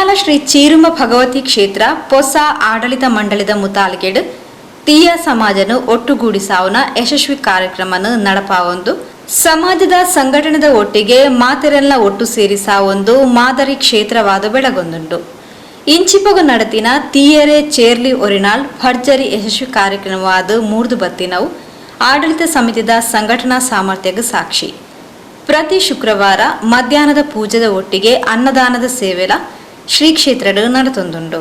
ಉಳ್ಳಾಲ ಶ್ರೀ ಚೀರುಮ ಭಗವತಿ ಕ್ಷೇತ್ರ ಪೊಸ ಆಡಳಿತ ಮಂಡಳಿದ ಮುತಾಲ್ಗೆಡ್ ತೀಯ ಸಮಾಜನು ಒಟ್ಟುಗೂಡಿಸಾವುನ ಯಶಸ್ವಿ ಕಾರ್ಯಕ್ರಮನು ನಡಪಾವೊಂದು ಸಮಾಜದ ಸಂಘಟನೆದ ಒಟ್ಟಿಗೆ ಮಾತೆರೆಲ್ಲ ಒಟ್ಟು ಸೇರಿಸಾವೊಂದು ಮಾದರಿ ಕ್ಷೇತ್ರವಾದ ಬೆಳಗೊಂದುಂಡು. ಇಂಚಿಪೊಗ ನಡತಿನ ತೀಯರೆ ಚೇರ್ಲಿ ಒರಿನಾಳ್ ಭರ್ಜರಿ ಯಶಸ್ವಿ ಕಾರ್ಯಕ್ರಮವಾದ ಮೂರ್ದು ಬತ್ತಿನವು ಆಡಳಿತ ಸಮಿತಿದ ಸಂಘಟನಾ ಸಾಮರ್ಥ್ಯಗ ಸಾಕ್ಷಿ. ಪ್ರತಿ ಶುಕ್ರವಾರ ಮಧ್ಯಾಹ್ನದ ಪೂಜೆದ ಒಟ್ಟಿಗೆ ಅನ್ನದಾನದ ಸೇವೆಲ ಶ್ರೀ ಕ್ಷೇತ್ರದ ನಡೆತೊಂದುಂಡು.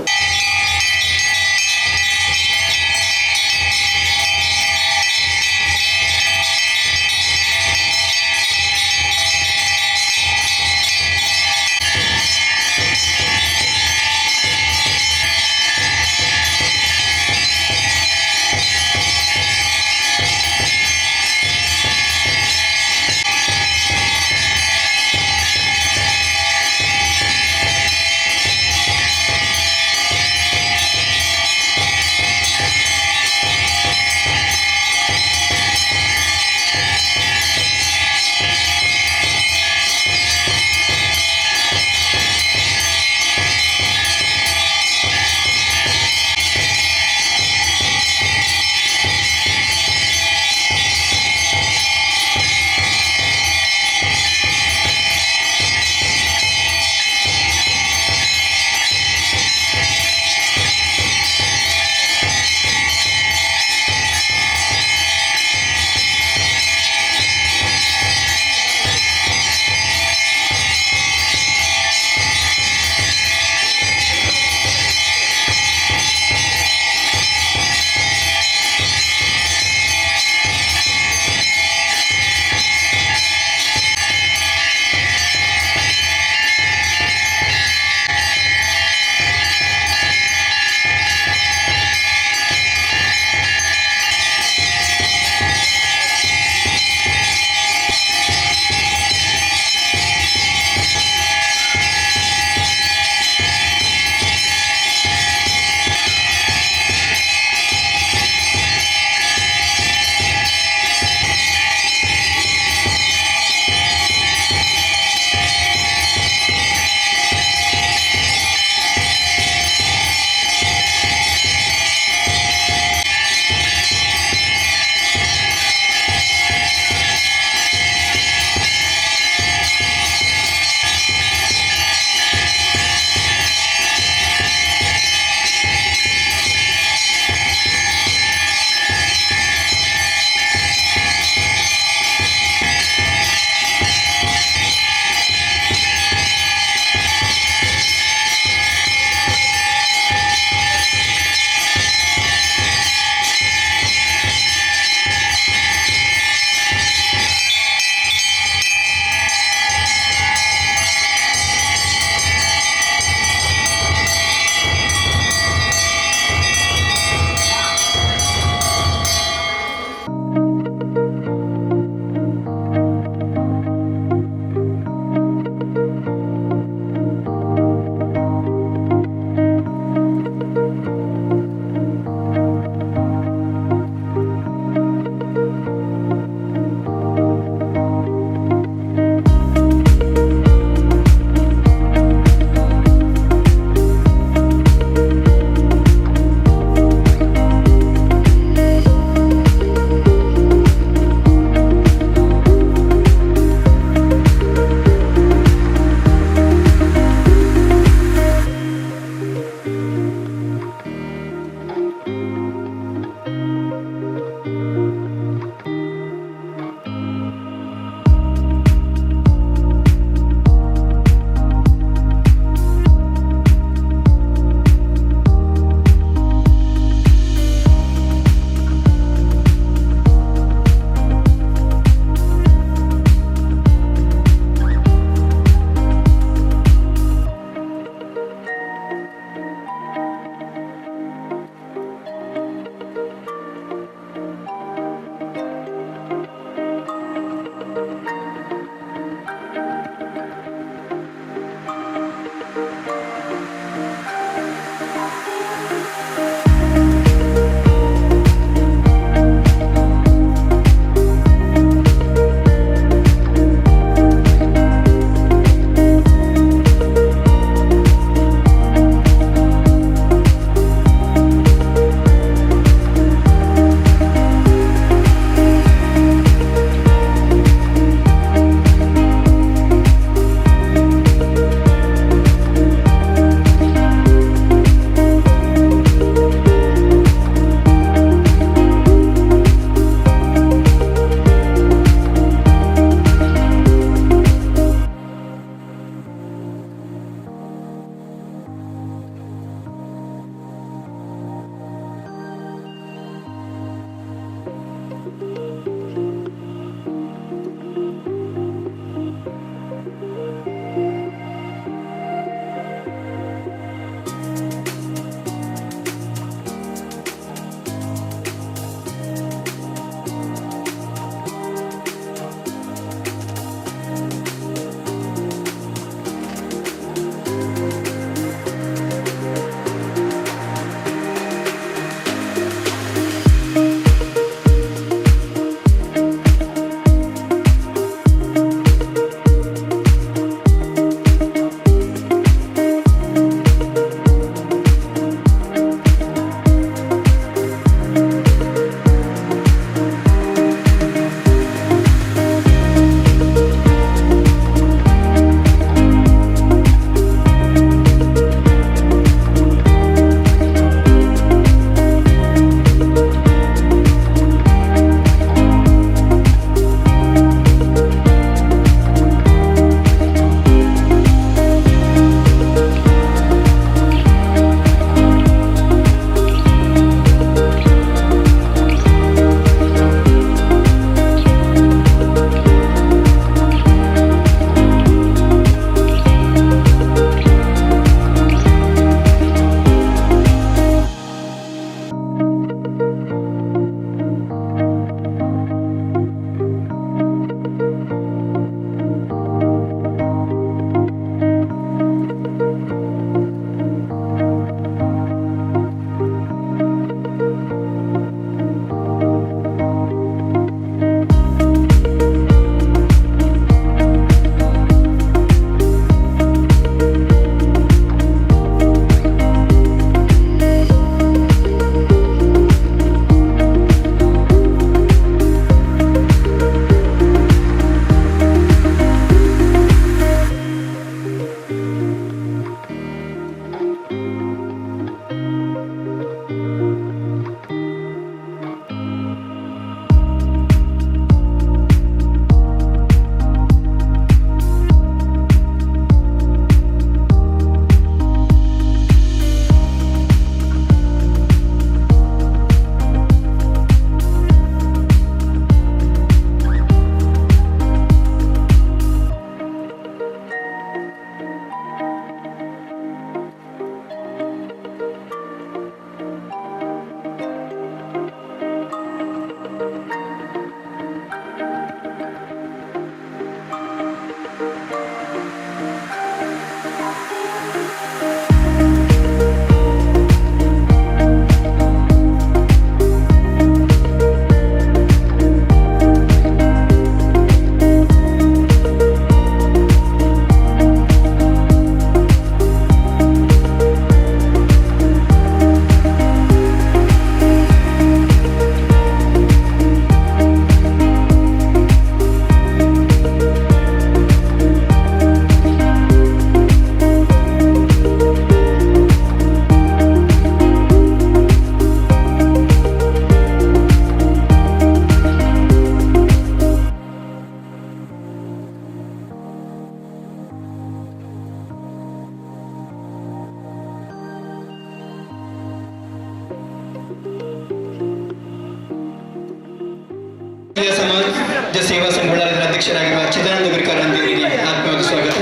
ಸೇವಾ ಸಂಘಗಳ ಅಧ್ಯಕ್ಷರಾಗಿರುವ ಚಿದಾನಂದ ಗುರಿಕಾರಂತಿಯವರಿಗೆ ಆತ್ಮೀಯವಾದ ಸ್ವಾಗತ.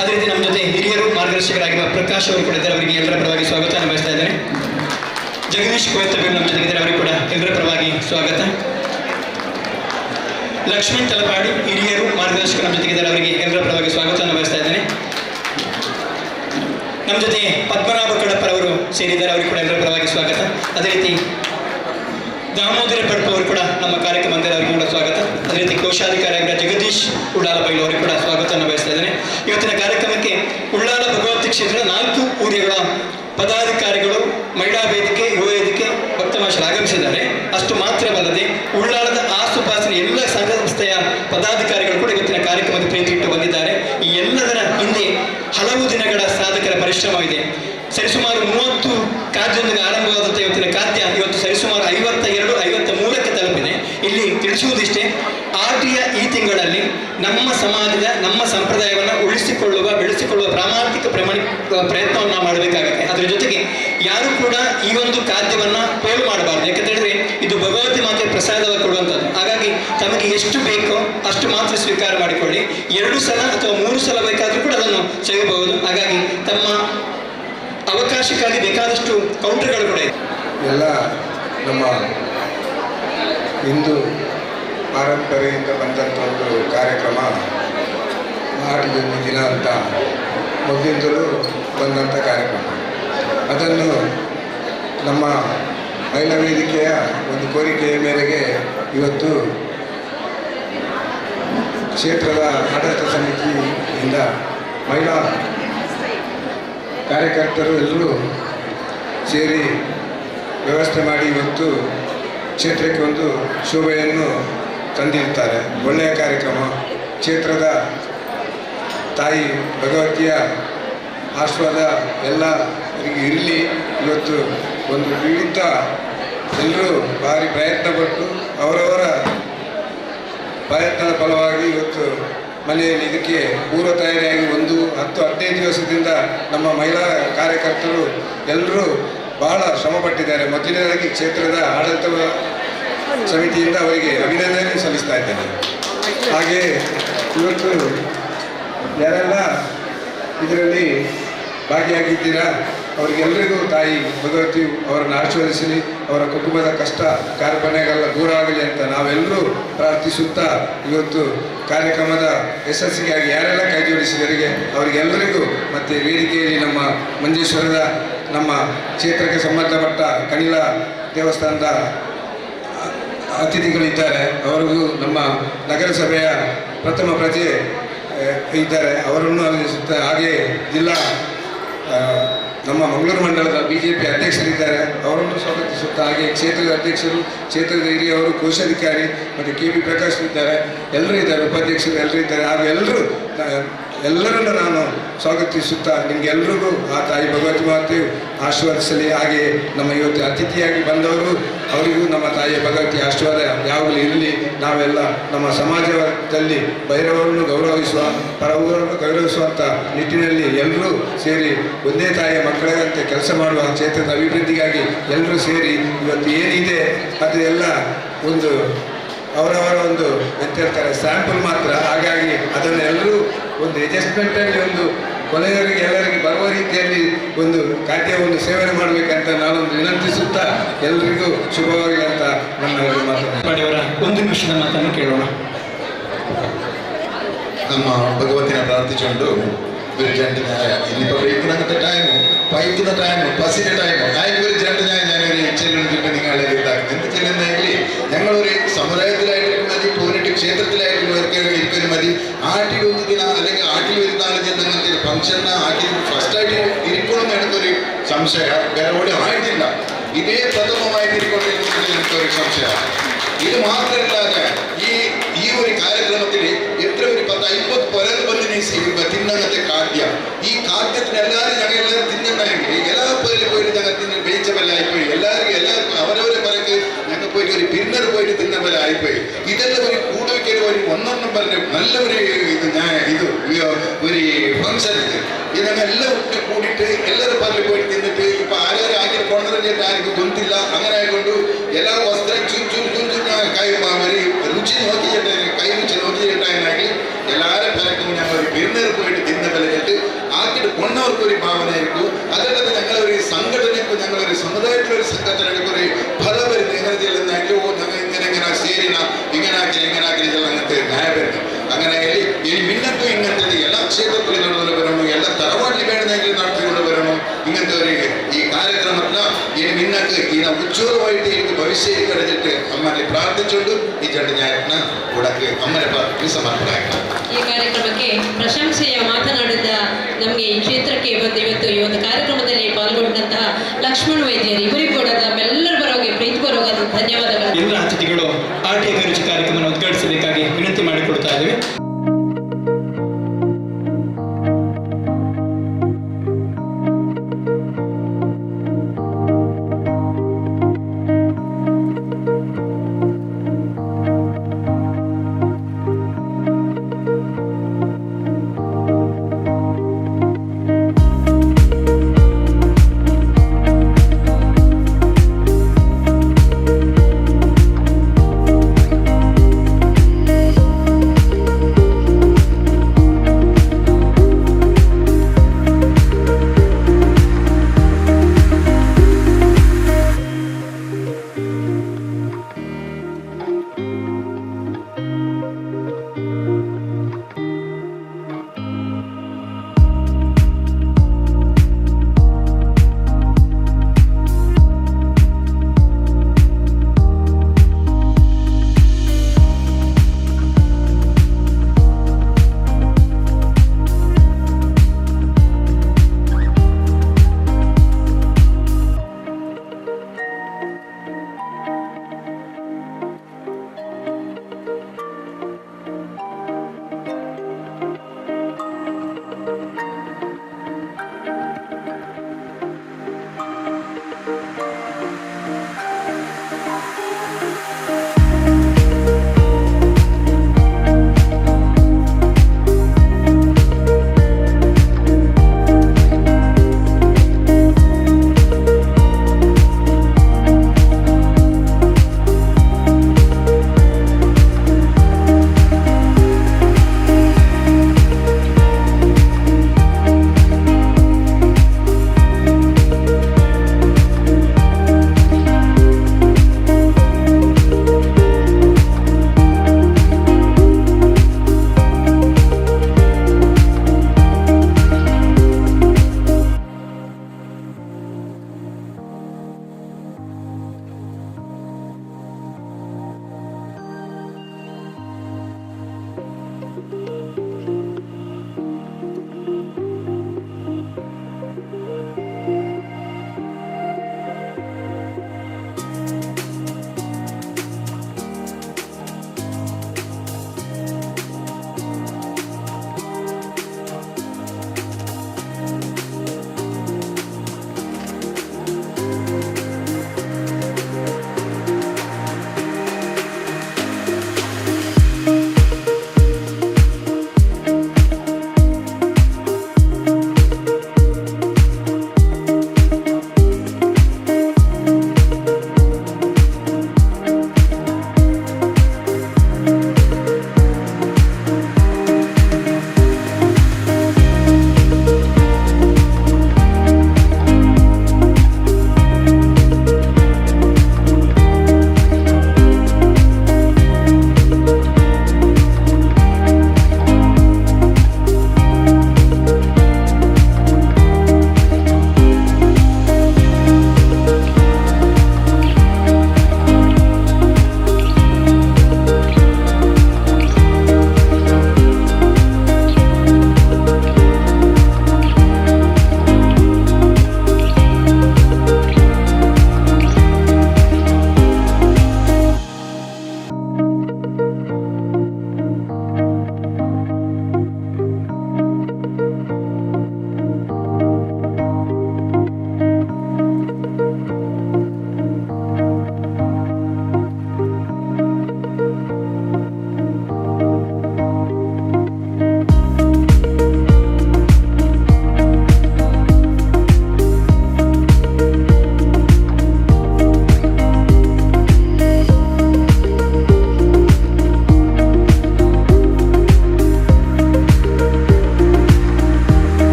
ಅದೇ ರೀತಿ ನಮ್ಮ ಜೊತೆ ಹಿರಿಯರು ಮಾರ್ಗದರ್ಶಕರಾಗಿರುವ ಪ್ರಕಾಶ್ ಅವರು ಕೂಡ ಇದ್ದಾರೆ. ಅವರಿಗೆ ಎಲ್ಲರ ಪರವಾಗಿ ಸ್ವಾಗತ ಬಯಸ್ತಾ ಇದ್ದೇನೆ. ಜಗದೀಶ್ ಕೋಯತ್ತವರು ನಮ್ಮ ಜೊತೆಗಿದ್ದಾರೆ. ಅವರಿಗೆ ಕೂಡ ಎಲ್ಲರ ಪರವಾಗಿ ಸ್ವಾಗತ. ಲಕ್ಷ್ಮಣ್ ತಲಪಾಡಿ ಹಿರಿಯರು ಮಾರ್ಗದರ್ಶಕರು ನಮ್ಮ ಜೊತೆಗಿದ್ದಾರೆ. ಅವರಿಗೆ ಎಲ್ಲರ ಪರವಾಗಿ ಸ್ವಾಗತವನ್ನು ಬಯಸ್ತಾ ಇದ್ದೇನೆ. ನಮ್ಮ ಜೊತೆ ಪದ್ಮನಾಭ ಕಡಪ್ಪರವರು ಸೇರಿದ್ದಾರೆ. ಅವರಿಗೆ ಕೂಡ ಎಲ್ಲರ ಪರವಾಗಿ ಸ್ವಾಗತ. ಅದೇ ರೀತಿ ದಾಮೋದರ ಪಡ್ಪ ಅವರು ಕೂಡ ನಮ್ಮ ಕಾರ್ಯಕ್ರಮದಲ್ಲಿ ಅವರಿಗೆ ಕೂಡ ಸ್ವಾಗತ. ಅದೇ ರೀತಿ ಕೋಶಾಧಿಕಾರಿಯಾಗಿರುವ ಜಗದೀಶ್ ಉಳ್ಳಾಲಬೈಲು ಅವರಿಗೆ ಕೂಡ ಸ್ವಾಗತವನ್ನು ಬಯಸ್ತಾ ಇದ್ದೇನೆ. ಇವತ್ತಿನ ಕಾರ್ಯಕ್ರಮಕ್ಕೆ ಉಳ್ಳಾಲ ಭಗವತಿ ಕ್ಷೇತ್ರದ 4 ಊರುಗಳ ಪದಾಧಿಕಾರಿಗಳು, ಮಹಿಳಾ ವೇದಿಕೆ, ಯುವ ವೇದಿಕೆ, ಭಕ್ತಮಾಶರು ಆಗಮಿಸಿದ್ದಾರೆ. ಅಷ್ಟು ಮಾತ್ರವಲ್ಲದೆ ಉಳ್ಳಾಲದ ಆಸುಪಾಸಿನ ಎಲ್ಲ ಸಂಘ ಸಂಸ್ಥೆಯ ಪದಾಧಿಕಾರಿಗಳು ಕೂಡ ಇವತ್ತಿನ ಕಾರ್ಯಕ್ರಮಕ್ಕೆ ಪ್ರೀತಿ ಇಟ್ಟು ಬಂದಿದ್ದಾರೆ. ಈ ಎಲ್ಲದರ ಹಿಂದೆ ಹಲವು ದಿನಗಳ ಸಾಧಕರ ಪರಿಶ್ರಮವಿದೆ. ಸರಿಸುಮಾರು 30 ಖಾದ್ಯದೊಂದಿಗೆ ಆರಂಭವಾದಂಥ ಇವತ್ತಿನ ಖಾದ್ಯ ಇವತ್ತು ಸರಿಸುಮಾರು 52-53ಕ್ಕೆ ತಲುಪಿದೆ. ಇಲ್ಲಿ ತಿಳಿಸುವುದಿಷ್ಟೇ, ಆಟಿಯ ಈ ತಿಂಗಳಲ್ಲಿ ನಮ್ಮ ಸಮಾಜದ ನಮ್ಮ ಸಂಪ್ರದಾಯವನ್ನು ಉಳಿಸಿಕೊಳ್ಳುವ ಬೆಳೆಸಿಕೊಳ್ಳುವ ಪ್ರಾಮಾಣಿಕ ಪ್ರಯತ್ನವನ್ನು ನಾವು ಮಾಡಬೇಕಾಗುತ್ತೆ. ಅದರ ಜೊತೆಗೆ ಯಾರು ಕೂಡ ಈ ಒಂದು ಖಾದ್ಯವನ್ನು ಪೋಲು ಮಾಡಬಾರ್ದು. ಯಾಕಂತ ಹೇಳಿದ್ರೆ ಇದು ಭಗವತಿ ಮಾತೆ ಪ್ರಸಾದವಾಗಿ ಕೊಡುವಂಥದ್ದು. ಹಾಗಾಗಿ ತಮಗೆ ಎಷ್ಟು ಬೇಕೋ ಅಷ್ಟು ಮಾತ್ರ ಸ್ವೀಕಾರ ಮಾಡಿಕೊಳ್ಳಿ. 2 ಸಲ ಅಥವಾ 3 ಸಲ ಬೇಕಾದರೂ ಕೂಡ ಅದನ್ನು ಸೇವಬಹುದು. ಹಾಗಾಗಿ ತಮ್ಮ ಅವಕಾಶಕ್ಕಾಗಿ ಬೇಕಾದಷ್ಟು ಕೌಂಟರ್ಗಳು ಕೂಡ ಇದೆ. ಎಲ್ಲ ನಮ್ಮ ಹಿಂದೂ ಪಾರಂಪರೆಯಿಂದ ಬಂದಂಥ ಒಂದು ಕಾರ್ಯಕ್ರಮ ಆಟದೊಂದು ದಿನ ಅಂತ ಮೊದಲಿಂದಲೂ ಬಂದಂಥ ಕಾರ್ಯಕ್ರಮ. ಅದನ್ನು ನಮ್ಮ ಮಹಿಳಾ ವೇದಿಕೆಯ ಒಂದು ಕೋರಿಕೆಯ ಮೇರೆಗೆ ಇವತ್ತು ಕ್ಷೇತ್ರದ ಆಡಳಿತ ಸಮಿತಿಯಿಂದ ಮಹಿಳಾ ಕಾರ್ಯಕರ್ತರು ಎಲ್ಲರೂ ಸೇರಿ ವ್ಯವಸ್ಥೆ ಮಾಡಿ ಇವತ್ತು ಕ್ಷೇತ್ರಕ್ಕೆ ಒಂದು ಶೋಭೆಯನ್ನು ತಂದಿರುತ್ತಾರೆ. ಒಳ್ಳೆಯ ಕಾರ್ಯಕ್ರಮ. ಕ್ಷೇತ್ರದ ತಾಯಿ ಭಗವತಿಯ ಆಶೀರ್ವಾದ ಎಲ್ಲರಿಗೆ ಇರಲಿ. ಇವತ್ತು ಒಂದು ವಿವಿಧ ಎಲ್ಲರೂ ಭಾರಿ ಪ್ರಯತ್ನಪಟ್ಟು ಅವರವರ ಪ್ರಯತ್ನದ ಫಲವಾಗಿ ಇವತ್ತು ಮನೆಯಲ್ಲಿ ಇದಕ್ಕೆ ಪೂರ್ವ ತಯಾರಿಯಾಗಿ 10-15 ದಿವಸದಿಂದ ನಮ್ಮ ಮಹಿಳಾ ಕಾರ್ಯಕರ್ತರು ಎಲ್ಲರೂ ಬಹಳ ಶ್ರಮಪಟ್ಟಿದ್ದಾರೆ. ಮೊದಲನೇದಾಗಿ ಕ್ಷೇತ್ರದ ಆಡಳಿತ ಸಮಿತಿಯಿಂದ ಅವರಿಗೆ ಅಭಿನಂದನೆ ಸಲ್ಲಿಸ್ತಾ ಇದ್ದೇನೆ. ಹಾಗೆ ಇವತ್ತು ಯಾರೆಲ್ಲ ಇದರಲ್ಲಿ ಭಾಗಿಯಾಗಿದ್ದೀರಾ ಅವರಿಗೆಲ್ಲರಿಗೂ ತಾಯಿ ಭಗವತಿ ಅವರನ್ನು ಆಶೀರ್ವದಿಸಲಿ. ಅವರ ಕುಟುಂಬದ ಕಷ್ಟ ಕಾರ್ಪಣ್ಯಗಳೆಲ್ಲ ದೂರ ಆಗಲಿ ಅಂತ ನಾವೆಲ್ಲರೂ ಪ್ರಾರ್ಥಿಸುತ್ತಾ ಇವತ್ತು ಕಾರ್ಯಕ್ರಮದ ಯಶಸ್ಸಿಗಾಗಿ ಯಾರೆಲ್ಲ ಕೈ ಜೋಡಿಸಿದವರಿಗೆ ಅವರಿಗೆಲ್ಲರಿಗೂ ಮತ್ತು ವೇದಿಕೆಯಲ್ಲಿ ನಮ್ಮ ಮಂಜೇಶ್ವರದ ನಮ್ಮ ಕ್ಷೇತ್ರಕ್ಕೆ ಸಂಬಂಧಪಟ್ಟ ಕಣಿಲ ದೇವಸ್ಥಾನದ ಅತಿಥಿಗಳಿದ್ದಾರೆ. ಅವರಿಗೂ ನಮ್ಮ ನಗರಸಭೆಯ ಪ್ರಥಮ ಪ್ರಜೆ ಇದ್ದಾರೆ, ಅವರನ್ನು ಅಭಿನಂದಿಸುತ್ತಾ, ಹಾಗೆ ಜಿಲ್ಲಾ ನಮ್ಮ ಮಂಗಳೂರು ಮಂಡಲದ BJP ಅಧ್ಯಕ್ಷರಿದ್ದಾರೆ, ಅವರನ್ನು ಸ್ವಾಗತಿಸುತ್ತಾ, ಹಾಗೆ ಕ್ಷೇತ್ರದ ಅಧ್ಯಕ್ಷರು, ಕ್ಷೇತ್ರದ ಹಿರಿಯವರು, ಕೋಶಾಧಿಕಾರಿ ಮತ್ತು KP ಪ್ರಕಾಶ್ ಇದ್ದಾರೆ, ಎಲ್ಲರೂ ಇದ್ದಾರೆ, ಉಪಾಧ್ಯಕ್ಷರು ಎಲ್ಲರೂ ಇದ್ದಾರೆ. ಹಾಗೂ ಎಲ್ಲರನ್ನು ನಾನು ಸ್ವಾಗತಿಸುತ್ತಾ ನಿಮಗೆಲ್ಲರಿಗೂ ಆ ತಾಯಿ ಭಗವತಿ ಮಾತೆಯು ಆಶೀರ್ವದಿಸಲಿ. ಹಾಗೆ ನಮ್ಮ ಇವತ್ತು ಅತಿಥಿಯಾಗಿ ಬಂದವರು ಅವರಿಗೂ ನಮ್ಮ ತಾಯಿಯ ಭಗವತಿ ಆಶೀರ್ವಾದ ಯಾವಾಗಲೂ ಇರಲಿ. ನಾವೆಲ್ಲ ನಮ್ಮ ಸಮಾಜದಲ್ಲಿ ಭೈರವರನ್ನು ಗೌರವಿಸುವ, ಪರವರನ್ನು ಗೌರವಿಸುವಂಥ ನಿಟ್ಟಿನಲ್ಲಿ ಎಲ್ಲರೂ ಸೇರಿ ಒಂದೇ ತಾಯಿಯ ಮಕ್ಕಳಂತೆ ಕೆಲಸ ಮಾಡುವ ಕ್ಷೇತ್ರದ ಅಭಿವೃದ್ಧಿಗಾಗಿ ಎಲ್ಲರೂ ಸೇರಿ ಇವತ್ತು ಏನಿದೆ ಅದು ಎಲ್ಲ ಒಂದು ಅವರವರ ಒಂದು ಎಂತಿರ್ತಾರೆ ಸ್ಯಾಂಪಲ್ ಮಾತ್ರ. ಹಾಗಾಗಿ ಅದನ್ನೆಲ್ಲರೂ ಒಂದು ಅಡ್ಜಸ್ಟ್ಮೆಂಟಲ್ಲಿ ಒಂದು ಕೊನೆಯವರಿಗೆ ಎಲ್ಲರಿಗೆ ಬರುವ ರೀತಿಯಲ್ಲಿ ಒಂದು ಖಾದ್ಯವನ್ನು ಸೇವನೆ ಮಾಡಬೇಕಂತ ನಾನೊಂದು ವಿನಂತಿಸುತ್ತಾ ಎಲ್ಲರಿಗೂ ಶುಭವಾಗಲಿ ಅಂತ ನನ್ನ ಮಾಡಿಯವರ 1 ನಿಮಿಷದ ಮಾತನ್ನು ಕೇಳೋಣ. ನಮ್ಮ ಭಗವತಿನ ಪ್ರಾರ್ಥಿಸಿಕೊಂಡು ജണ്ട് ഇനിയിപ്പോൾ വെയ്ക്കണത്തെ ടൈമും പൈക്കുന്ന ടൈമും ബസ്സിൻ്റെ ടൈമും ഒരു ജണ്ട് ഞാനൊരു ചെല്ലുന്നിട്ട് നിങ്ങളെ ഇതാക്കുന്നത് എന്ത് ചെല്ലുന്നെങ്കിൽ ഞങ്ങളൊരു സമുദായത്തിലായിട്ടും മതി പോയിട്ട് ക്ഷേത്രത്തിലായിട്ടും ഇരിക്കൊരു മതി ആട്ടിൽ ഒന്നിക്കുന്ന അല്ലെങ്കിൽ ആട്ടിൽ വരുന്ന ആൾ ചെന്ന് അങ്ങനത്തെ ഫംഗ്ഷന് ആട്ടിൽ ഫസ്റ്റായിട്ട് ഇരിക്കണമെന്ന് എനിക്കൊരു സംശയം. വേറെ എവിടെ ആയിട്ടില്ല. ഇതേ പ്രഥമമായിട്ട് ഇരിക്കൊണ്ടിരിക്കുന്നത് എനിക്കൊരു സംശയമാണ്. ഇത് മാത്രമല്ലാതെ ഈ ഒരു കാര്യക്രമത്തിൽ എത്ര ഒരു 10-50 പുരൽ ಬಂದಿನಿ ತಿನ್ನಂಗത്തെ ಖಾದ್ಯ. ಈ ಖಾದ್ಯത്തിന് ഞങ്ങളെല്ലാവരും തിന്നുന്നെങ്കിൽ എല്ലാ പേരിൽ പോയിട്ട് ഞങ്ങൾ തിന്ന് വേയിച്ച പോലെ ആയിപ്പോയി. എല്ലാവർക്കും അവരവരെ പരക്ക് ഞങ്ങൾ പോയിട്ട് ഒരു പിന്നർ പോയിട്ട് തിന്ന പോലെ ആയിപ്പോയി. ഇതെല്ലാം ഒരു കൂടുവയ്ക്കൽ ഒരു ഒന്നൊന്നും പറഞ്ഞ് നല്ല ഒരു ഒരു ഫംഗ്ഷൻ ഇത് ഞങ്ങൾ എല്ലാം ഒട്ട് കൂടിയിട്ട് എല്ലാവരും പറലിൽ പോയിട്ട് തിന്നിട്ട് ഇപ്പം ആരും ആക്കി കൊണ്ടുവന്നിട്ട് ആർക്കും ഗൊന്തില്ല. അങ്ങനെ ആയിക്കൊണ്ട് എല്ലാ വസ്ത്രം ചുറ്റും ಅಂದಿಟ್ಟು ಅಮ್ಮಲ್ಲಿ ಪ್ರಾರ್ಥಿಸುಂಡು ಈ ಜಂಡ ನ್ಯಾಯನ ಉಡಕ್ಕೆ ಅಮ್ಮನ ಪಾತ್ರಕ್ಕೆ ಸಮರ್ಪಣೆ ಆಯ್ತು. ಈ ಕಾರ್ಯಕ್ರಮಕ್ಕೆ ಪ್ರಶಂಸೆಯ ಮಾತನಾಡಿದ ನಮಗೆ ಈ ಕ್ಷೇತ್ರಕ್ಕೆ ಬಂದು ಇವತ್ತು ಈ ಒಂದು ಕಾರ್ಯಕ್ರಮದಲ್ಲಿ ಪಾಲ್ಗೊಂಡಂತಹ ಲಕ್ಷ್ಮಣ ವೈದ್ಯರು ಇವರಿಗೂ ಕೂಡ ನಮ್ಮೆಲ್ಲರ ಪರವಾಗಿ ಪ್ರೀತಿಪೂರ್ವಕ ಧನ್ಯವಾದಗಳು. ಎಲ್ಲ ಅತಿಥಿಗಳು ಆರ್ಟಿ ಅಭಿರುಚಿ ಕಾರ್ಯಕ್ರಮವನ್ನು ಉದ್ಘಾಟಿಸಬೇಕಾಗಿ ವಿನಂತಿ ಮಾಡಿಕೊಡ್ತಾ ಇದ್ದೇವೆ.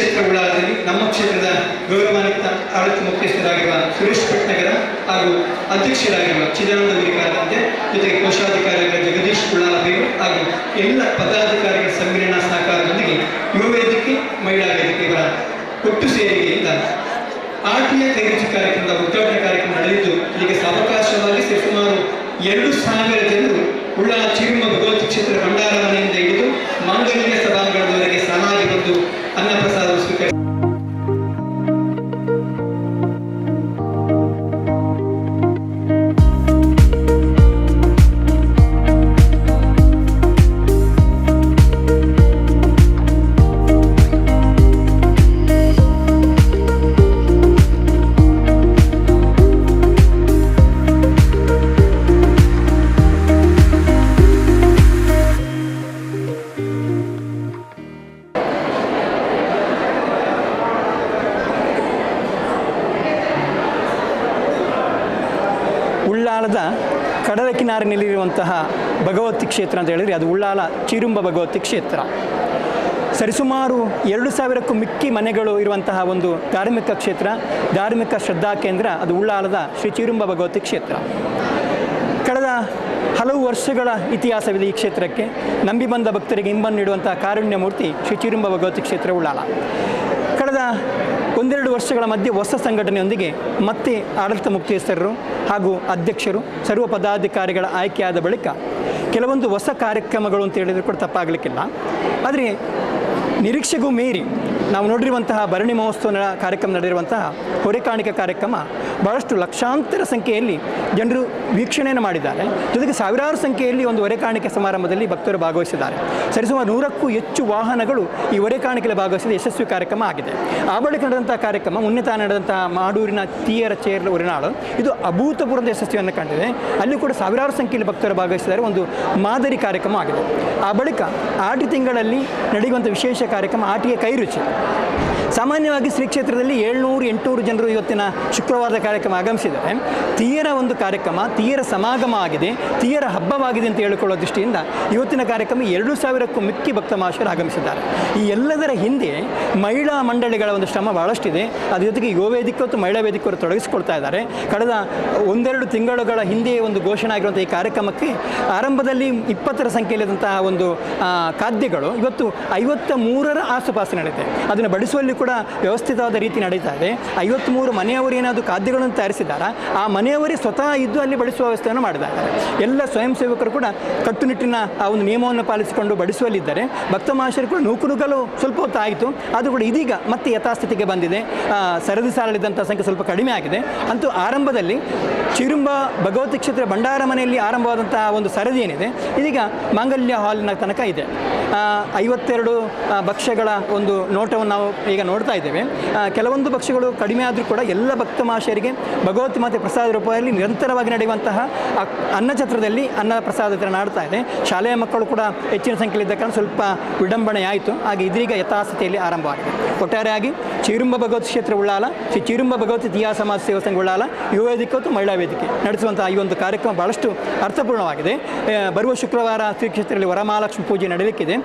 ಕ್ಷೇತ್ರ ಉಳ್ಳಾಲದಲ್ಲಿ ನಮ್ಮ ಕ್ಷೇತ್ರದ ಗೌರವಾನ್ವಿತ ಆಡಳಿತ ಮುಖ್ಯಸ್ಥರಾಗಿರುವ ಸುರೇಶ್ ಭಟ್ನಗರ ಹಾಗೂ ಅಧ್ಯಕ್ಷರಾಗಿರುವ ಚಿದಾನಂದ ಉರಿಕಾರದಂತೆ, ಜೊತೆಗೆ ಕೋಶಾಧಿಕಾರಿಗಳ ಜಗದೀಶ್ ಉಳ್ಳಾಲಬೇರು ಹಾಗೂ ಎಲ್ಲ ಪದಾಧಿಕಾರಿಗಳ ಸಮ್ಮಿಲನ ಸಹಕಾರದೊಂದಿಗೆ ಯುವ ವೇದಿಕೆ, ಮಹಿಳಾ ವೇದಿಕೆ ಇವರ ಒಟ್ಟು ಸೇರಿಕೆಯಿಂದ ಆಟಿಯ ಕೈರುಚಿ ಕಾರ್ಯಕ್ರಮದ ಉದ್ಘಾಟನಾ ಕಾರ್ಯಕ್ರಮ ನಡೆದಿದ್ದು, ಈಗ ಸಾವಕಾಶವಾಗಿ ಸುಮಾರು 2,000 ಜನರು ಉಳ್ಳಾಲ ಚಿರುಮ ಭಗವತ ಕ್ಷೇತ್ರ ಭಂಡಾರ ಮನೆಯಿಂದ ಹಿಡಿದು ಮಾಂಗಲ್ಯ ಸಭಾಂಗಣದವರೆಗೆ ಸಾಲಾಗಿ ಬಂದು ಅನ್ನಪ್ರಸಾದ ಸ್ವೀಕರಿಸಿದರು. ಉಳ್ಳಾಲದ ಕಡಲ ಕಿನಾರಿನಲ್ಲಿರುವಂತಹ ಭಗವತಿ ಕ್ಷೇತ್ರ ಅಂತ ಹೇಳಿದರೆ ಅದು ಉಳ್ಳಾಲ ಚಿರುಂಬ ಭಗವತಿ ಕ್ಷೇತ್ರ. ಸರಿಸುಮಾರು 2,000ಕ್ಕೂ ಮಿಕ್ಕಿ ಮನೆಗಳು ಇರುವಂತಹ ಒಂದು ಧಾರ್ಮಿಕ ಕ್ಷೇತ್ರ, ಧಾರ್ಮಿಕ ಶ್ರದ್ಧಾ ಕೇಂದ್ರ ಅದು ಉಳ್ಳಾಲದ ಶ್ರೀ ಚಿರುಂಬ ಭಗವತಿ ಕ್ಷೇತ್ರ. ಕಳೆದ ಹಲವು ವರ್ಷಗಳ ಇತಿಹಾಸವಿದೆ ಈ ಕ್ಷೇತ್ರಕ್ಕೆ. ನಂಬಿ ಬಂದ ಭಕ್ತರಿಗೆ ಇಂಬನ್ನು ನೀಡುವಂತಹ ಕಾರುಣ್ಯ ಮೂರ್ತಿ ಶ್ರೀ ಚಿರುಂಬ ಭಗವತಿ ಕ್ಷೇತ್ರ ಉಳ್ಳಾಲ. ಕಳೆದ 1-2 ವರ್ಷಗಳ ಮಧ್ಯೆ ಹೊಸ ಸಂಘಟನೆಯೊಂದಿಗೆ ಮತ್ತೆ ಆಡಳಿತ ಮುಖ್ಯಸ್ಥರು ಹಾಗೂ ಅಧ್ಯಕ್ಷರು, ಸರ್ವ ಪದಾಧಿಕಾರಿಗಳ ಆಯ್ಕೆಯಾದ ಬಳಿಕ ಕೆಲವೊಂದು ಹೊಸ ಕಾರ್ಯಕ್ರಮಗಳು ಅಂತ ಹೇಳಿದರೆ ಕೂಡ ತಪ್ಪಾಗಲಿಕ್ಕಿಲ್ಲ. ಆದರೆ ನಿರೀಕ್ಷೆಗೂ ಮೀರಿ ನಾವು ನೋಡಿರುವಂತಹ ಭರಣಿ ಮಹೋತ್ಸವ ಕಾರ್ಯಕ್ರಮ ನಡೆದಿರುವಂತಹ ಹೊರೆಕಾಣಿಕೆ ಕಾರ್ಯಕ್ರಮ ಬಹಳಷ್ಟು ಲಕ್ಷಾಂತರ ಸಂಖ್ಯೆಯಲ್ಲಿ ಜನರು ವೀಕ್ಷಣೆಯನ್ನು ಮಾಡಿದ್ದಾರೆ. ಜೊತೆಗೆ ಸಾವಿರಾರು ಸಂಖ್ಯೆಯಲ್ಲಿ ಒಂದು ಹೊರೆಕಾಣಿಕೆ ಸಮಾರಂಭದಲ್ಲಿ ಭಕ್ತರು ಭಾಗವಹಿಸಿದ್ದಾರೆ. ಸರಿಸುಮಾರು 100ಕ್ಕೂ ಹೆಚ್ಚು ವಾಹನಗಳು ಈ ಹೊರೆಕಾಣಿಕೆಯಲ್ಲಿ ಭಾಗವಹಿಸಿದ ಯಶಸ್ವಿ ಕಾರ್ಯಕ್ರಮ ಆಗಿದೆ. ಆ ಬಳಿಕ ನಡೆದಂತಹ ಕಾರ್ಯಕ್ರಮ ಮುನ್ನೆ ತಾನು ನಡೆದಂತಹ ಮಾಡೂರಿನ ತೀಯರ ಚೇರ್ ಉರಿನಾಳು ಇದು ಅಭೂತಪೂರ್ವ ಯಶಸ್ವಿಯನ್ನು ಕಂಡಿದೆ. ಅಲ್ಲಿ ಕೂಡ ಸಾವಿರಾರು ಸಂಖ್ಯೆಯಲ್ಲಿ ಭಕ್ತರು ಭಾಗವಹಿಸಿದ್ದಾರೆ. ಒಂದು ಮಾದರಿ ಕಾರ್ಯಕ್ರಮ ಆಗಿದೆ. ಆ ಬಳಿಕ ಆಟಿ ತಿಂಗಳಲ್ಲಿ ನಡೆಯುವಂಥ ವಿಶೇಷ ಕಾರ್ಯಕ್ರಮ ಆಟಿಯ ಕೈರುಚಿ. ಸಾಮಾನ್ಯವಾಗಿ ಶ್ರೀ ಕ್ಷೇತ್ರದಲ್ಲಿ 700-800 ಜನರು ಇವತ್ತಿನ ಶುಕ್ರವಾರದ ಕಾರ್ಯಕ್ರಮ ಆಗಮಿಸಿದ್ದಾರೆ. ತೀಯರ ಒಂದು ಕಾರ್ಯಕ್ರಮ, ತೀಯರ ಸಮಾಗಮ ಆಗಿದೆ, ತೀಯರ ಹಬ್ಬವಾಗಿದೆ ಅಂತ ಹೇಳಿಕೊಳ್ಳೋ ದೃಷ್ಟಿಯಿಂದ ಇವತ್ತಿನ ಕಾರ್ಯಕ್ರಮ 2,000ಕ್ಕೂ ಮಿಕ್ಕಿ ಭಕ್ತ ಮಹಾಶಯರು ಆಗಮಿಸಿದ್ದಾರೆ. ಈ ಎಲ್ಲದರ ಹಿಂದೆ ಮಹಿಳಾ ಮಂಡಳಿಗಳ ಒಂದು ಶ್ರಮ ಬಹಳಷ್ಟಿದೆ. ಅದ್ರ ಜೊತೆಗೆ ಯುವ ವೇದಿಕೆ ಮತ್ತು ಮಹಿಳಾ ವೇದಿಕೆಯವರು ತೊಡಗಿಸಿಕೊಳ್ತಾ ಇದ್ದಾರೆ. ಕಳೆದ 1-2 ತಿಂಗಳುಗಳ ಹಿಂದೆ ಒಂದು ಘೋಷಣೆ ಆಗಿರುವಂಥ ಈ ಕಾರ್ಯಕ್ರಮಕ್ಕೆ ಆರಂಭದಲ್ಲಿ 20ರ ಸಂಖ್ಯೆಯಲ್ಲಿದ್ದಂತಹ ಒಂದು ಖಾದ್ಯಗಳು ಇವತ್ತು 53ರ ಆಸುಪಾಸು ನಡೆಯುತ್ತೆ. ಅದನ್ನು ಬಡಿಸುವಲ್ಲಿ ಕೂಡ ವ್ಯವಸ್ಥಿತವಾದ ರೀತಿ ನಡೀತಾ ಇದೆ. 53 ಮನೆಯವರು ಏನಾದರೂ ಖಾದ್ಯಗಳನ್ನು ತಯಾರಿಸಿದ್ದಾರೆ, ಆ ಮನೆಯವರೇ ಸ್ವತಃ ಇದ್ದು ಅಲ್ಲಿ ಬಡಿಸುವ ವ್ಯವಸ್ಥೆಯನ್ನು ಮಾಡಿದ್ದಾರೆ. ಎಲ್ಲ ಸ್ವಯಂ ಸೇವಕರು ಕೂಡ ಕಟ್ಟುನಿಟ್ಟಿನ ಆ ಒಂದು ನಿಯಮವನ್ನು ಪಾಲಿಸಿಕೊಂಡು ಬಡಿಸುವಲ್ಲಿದ್ದಾರೆ. ಭಕ್ತ ಮಹಾಶಯರು ಕೂಡ ನೂಕುನುಗ್ಗಲು ಸ್ವಲ್ಪ ಹೊತ್ತು ಆಯಿತು, ಅದು ಕೂಡ ಇದೀಗ ಮತ್ತೆ ಯಥಾಸ್ಥಿತಿಗೆ ಬಂದಿದೆ. ಸರದಿ ಸಾಲಲ್ಲಿದ್ದಂಥ ಸಂಖ್ಯೆ ಸ್ವಲ್ಪ ಕಡಿಮೆ ಆಗಿದೆ. ಅಂತೂ ಆರಂಭದಲ್ಲಿ ಚಿರುಂಬ ಭಗವತಿ ಕ್ಷೇತ್ರ ಭಂಡಾರ ಮನೆಯಲ್ಲಿ ಆರಂಭವಾದಂತಹ ಒಂದು ಸರದಿ ಏನಿದೆ ಇದೀಗ ಮಾಂಗಲ್ಯ ಹಾಲಿನ ತನಕ ಇದೆ. 52 ಭಕ್ಷ್ಯಗಳ ಒಂದು ನೋಟವನ್ನು ನಾವು ಈಗ ನೋಡ್ತಾ ಇದ್ದೇವೆ. ಕೆಲವೊಂದು ಭಕ್ಷ್ಯಗಳು ಕಡಿಮೆ ಆದರೂ ಕೂಡ ಎಲ್ಲ ಭಕ್ತ ಮಹಾಶಯರಿಗೆ ಭಗವತಿ ಮಾತೆ ಪ್ರಸಾದ ರೂಪದಲ್ಲಿ ನಿರಂತರವಾಗಿ ನಡೆಯುವಂತಹ ಅನ್ನಛತ್ರದಲ್ಲಿ ಅನ್ನ ಪ್ರಸಾದ ವಿತರಣೆ ಮಾಡ್ತಾ ಇದೆ. ಶಾಲೆಯ ಮಕ್ಕಳು ಕೂಡ ಹೆಚ್ಚಿನ ಸಂಖ್ಯೆಯಲ್ಲಿದ್ದ ಕಾರಣ ಸ್ವಲ್ಪ ವಿಡಂಬಣೆ ಆಯಿತು. ಹಾಗೆ ಇದೀಗ ಯಥಾಸ್ಥಿತಿಯಲ್ಲಿ ಆರಂಭವಾಗಿದೆ. ಒಟ್ಟಾರೆಯಾಗಿ ಚಿರುಂಬ ಭಗವತಿ ಕ್ಷೇತ್ರ ಉಳ್ಳಾಲ, ಶ್ರೀ ಚಿರುಂಬ ಭಗವತಿ ತೀಯಾ ಸಮಾಜ ಸೇವಾ ಸಂಘ ಉಳ್ಳಾಲ, ಯುವ ವೇದಿಕೆ ಮತ್ತು ಮಹಿಳಾ ವೇದಿಕೆ ನಡೆಸುವಂತಹ ಈ ಒಂದು ಕಾರ್ಯಕ್ರಮ ಬಹಳಷ್ಟು ಅರ್ಥಪೂರ್ಣವಾಗಿದೆ. ಬರುವ ಶುಕ್ರವಾರ ಶ್ರೀ ಕ್ಷೇತ್ರದಲ್ಲಿ ವರಮಹಾಲಕ್ಷ್ಮಿ ಪೂಜೆ ನಡೆಯಲಿಕ್ಕಿದೆ.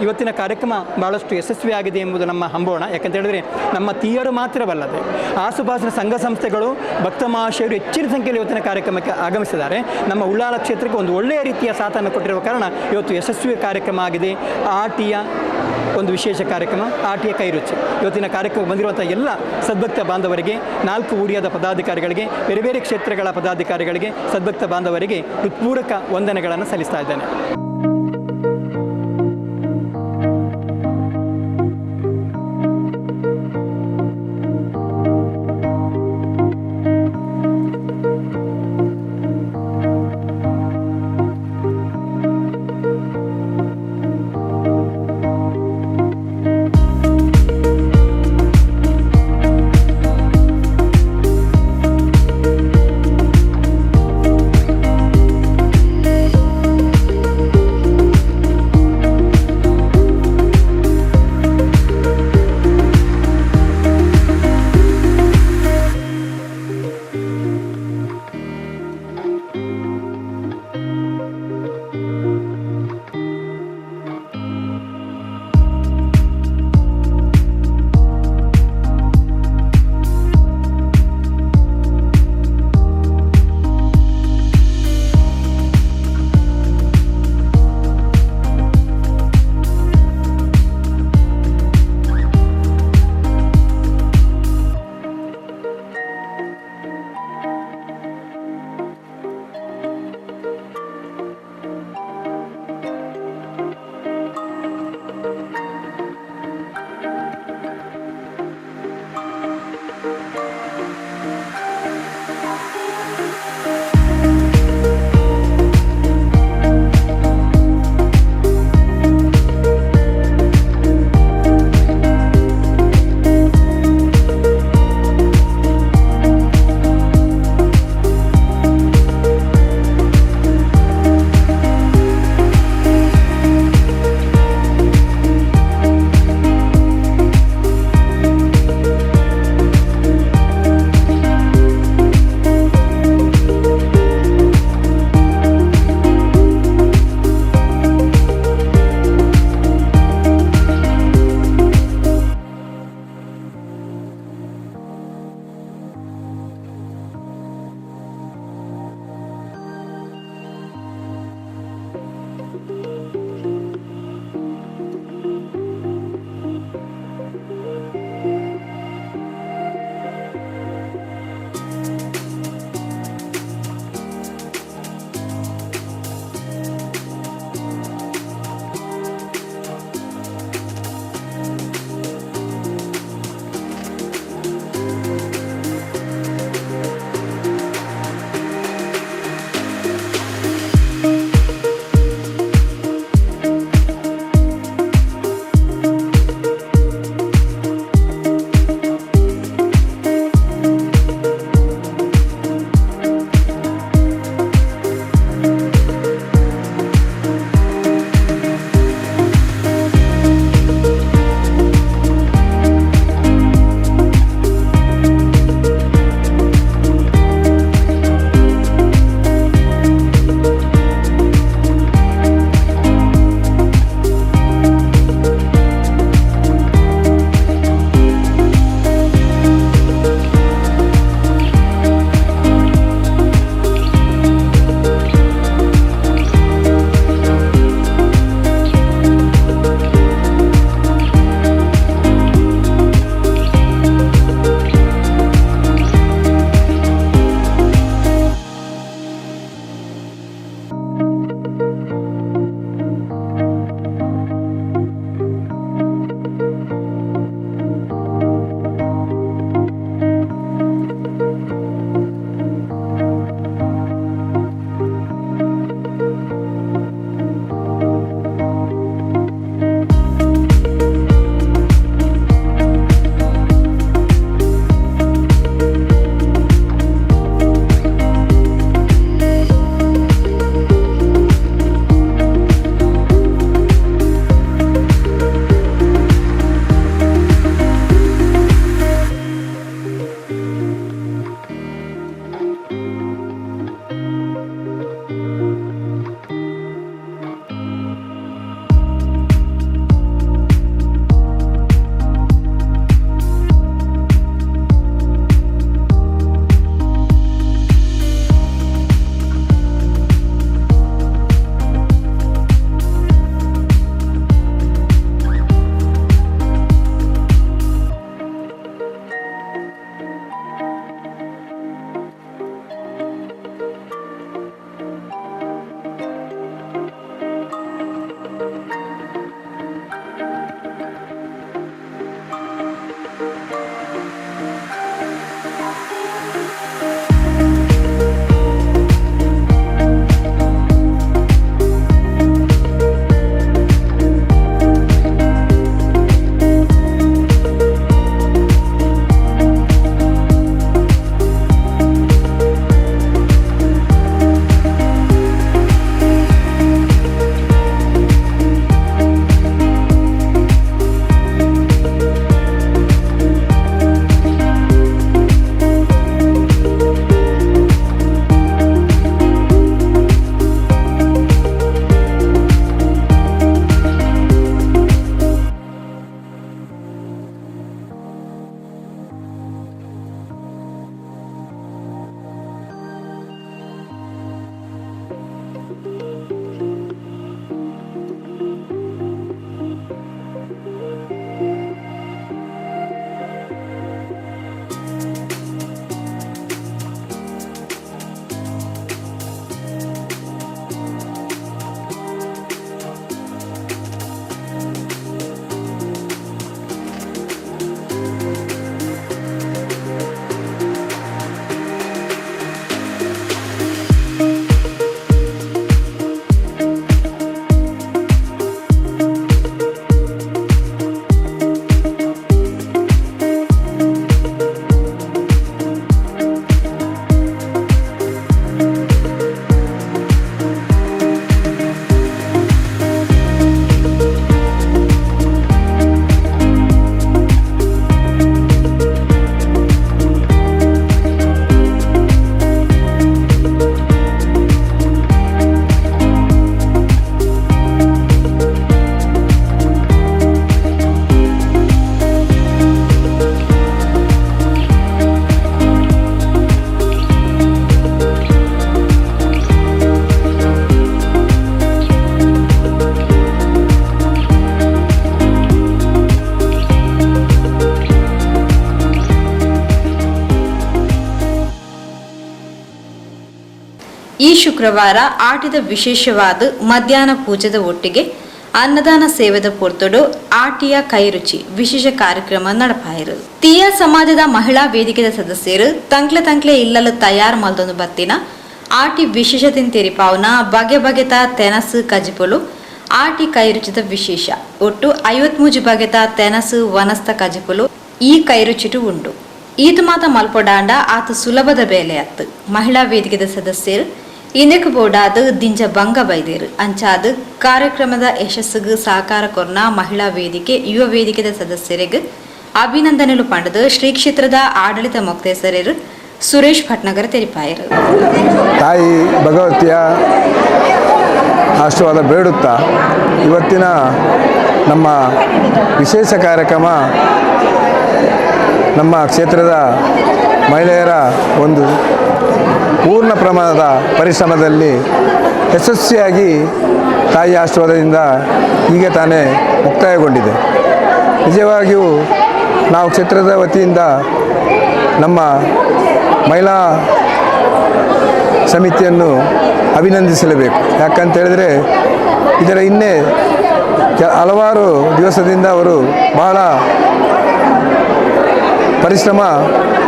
ಇವತ್ತಿನ ಕಾರ್ಯಕ್ರಮ ಬಹಳಷ್ಟು ಯಶಸ್ವಿಯಾಗಿದೆ ಎಂಬುದು ನಮ್ಮ ಹಂಬೋಣ. ಯಾಕಂತ ಹೇಳಿದ್ರೆ ನಮ್ಮ ತೀಯರು ಮಾತ್ರವಲ್ಲದೆ ಆಸುಪಾಸಿನ ಸಂಘ ಸಂಸ್ಥೆಗಳು, ಭಕ್ತ ಮಹಾಶಯರು ಹೆಚ್ಚಿನ ಸಂಖ್ಯೆಯಲ್ಲಿ ಇವತ್ತಿನ ಕಾರ್ಯಕ್ರಮಕ್ಕೆ ಆಗಮಿಸಿದ್ದಾರೆ. ನಮ್ಮ ಉಳ್ಳಾಲ ಕ್ಷೇತ್ರಕ್ಕೆ ಒಂದು ಒಳ್ಳೆಯ ರೀತಿಯ ಸಾಥನ್ನು ಕೊಟ್ಟಿರುವ ಕಾರಣ ಇವತ್ತು ಯಶಸ್ವಿ ಕಾರ್ಯಕ್ರಮ ಆಗಿದೆ. ಆಟಿಯ ಒಂದು ವಿಶೇಷ ಕಾರ್ಯಕ್ರಮ, ಆಟಿಯ ಕೈರುಚಿ. ಇವತ್ತಿನ ಕಾರ್ಯಕ್ರಮ ಬಂದಿರುವಂಥ ಎಲ್ಲ ಸದ್ಭಕ್ತ ಬಾಂಧವರಿಗೆ, 4 ಊರಿಯಾದ ಪದಾಧಿಕಾರಿಗಳಿಗೆ, ಬೇರೆ ಬೇರೆ ಕ್ಷೇತ್ರಗಳ ಪದಾಧಿಕಾರಿಗಳಿಗೆ, ಸದ್ಭಕ್ತ ಬಾಂಧವರಿಗೆ ಹೃತ್ಪೂರ್ವಕ ವಂದನೆಗಳನ್ನು ಸಲ್ಲಿಸ್ತಾ ಇದ್ದೇನೆ. ಈ ಶುಕ್ರವಾರ ಆಟಿದ ವಿಶೇಷವಾದ ಮಧ್ಯಾಹ್ನ ಪೂಜೆದ ಒಟ್ಟಿಗೆ ಅನ್ನದಾನ ಸೇವೆದ ಪೊರ್ತೊಡು ಆಟಿಯ ಕೈರುಚಿ ವಿಶೇಷ ಕಾರ್ಯಕ್ರಮ ನಡಪಾಯಿರು. ತೀಯ ಸಮಾಜದ ಮಹಿಳಾ ವೇದಿಕೆದ ಸದಸ್ಯರು ತಂಕ್ಲೆ ಇಲ್ಲಲು ತಯಾರು ಮಲ್ದೊಂದು ಬತ್ತಿನ ಆಟಿ ವಿಶೇಷತೆನ್ ತೆರಿಪಾವನ ಬಗೆ ಬಗೆತ ತೆನಸು ಕಜಿಪುಲು ಆಟಿ ಕೈರುಚಿದ ವಿಶೇಷ. ಒಟ್ಟು 53 ಬಗೆತ ತೆನಸು ವನಸ್ತ ಕಜಿಪುಲು ಈ ಕೈರುಚಿಟು ಉಂಡು. ಈತ ಮಾತ ಮಲ್ಪೊಡಾಂಡ ಆತ ಸುಲಭದ ಬೇಲೆ ಅತ್ತು. ಮಹಿಳಾ ವೇದಿಕೆದ ಸದಸ್ಯರು ಇಂದಕ್ಕೆ ಬೋಡಾದ ದಿಂಜ ಭಂಗ ಬೈದೇರು ಅಂಚಾದ ಕಾರ್ಯಕ್ರಮದ ಯಶಸ್ಸಿಗೆ ಸಹಕಾರ ಕೊರ್ನ ಮಹಿಳಾ ವೇದಿಕೆ ಯುವ ವೇದಿಕೆದ ಸದಸ್ಯರಿಗೆ ಅಭಿನಂದನೆಲು ಪಂಡದು ಶ್ರೀ ಕ್ಷೇತ್ರದ ಆಡಳಿತ ಮೊಕ್ತೇಸರರು ಸುರೇಶ್ ಭಟ್ನಗರ ತೆರಿಪಾಯರು. ತಾಯಿ ಭಗವತಿಯ ಆಶೀರ್ವಾದ ಬೇಡುತ್ತಾ ಇವತ್ತಿನ ನಮ್ಮ ವಿಶೇಷ ಕಾರ್ಯಕ್ರಮ ನಮ್ಮ ಕ್ಷೇತ್ರದ ಮಹಿಳೆಯರ ಒಂದು ಪೂರ್ಣ ಪ್ರಮಾಣದ ಪರಿಶ್ರಮದಲ್ಲಿ ಯಶಸ್ವಿಯಾಗಿ ತಾಯಿ ಆಶೀರ್ವಾದದಿಂದ ಈಗ ತಾನೇ ಮುಕ್ತಾಯಗೊಂಡಿದೆ. ನಿಜವಾಗಿಯೂ ನಾವು ಕ್ಷೇತ್ರದ ವತಿಯಿಂದ ನಮ್ಮ ಮಹಿಳಾ ಸಮಿತಿಯನ್ನು ಅಭಿನಂದಿಸಲೇಬೇಕು. ಯಾಕಂತೇಳಿದರೆ ಇದರ ಇನ್ನೇ ಹಲವಾರು ದಿವಸದಿಂದ ಅವರು ಬಹಳ ಪರಿಶ್ರಮ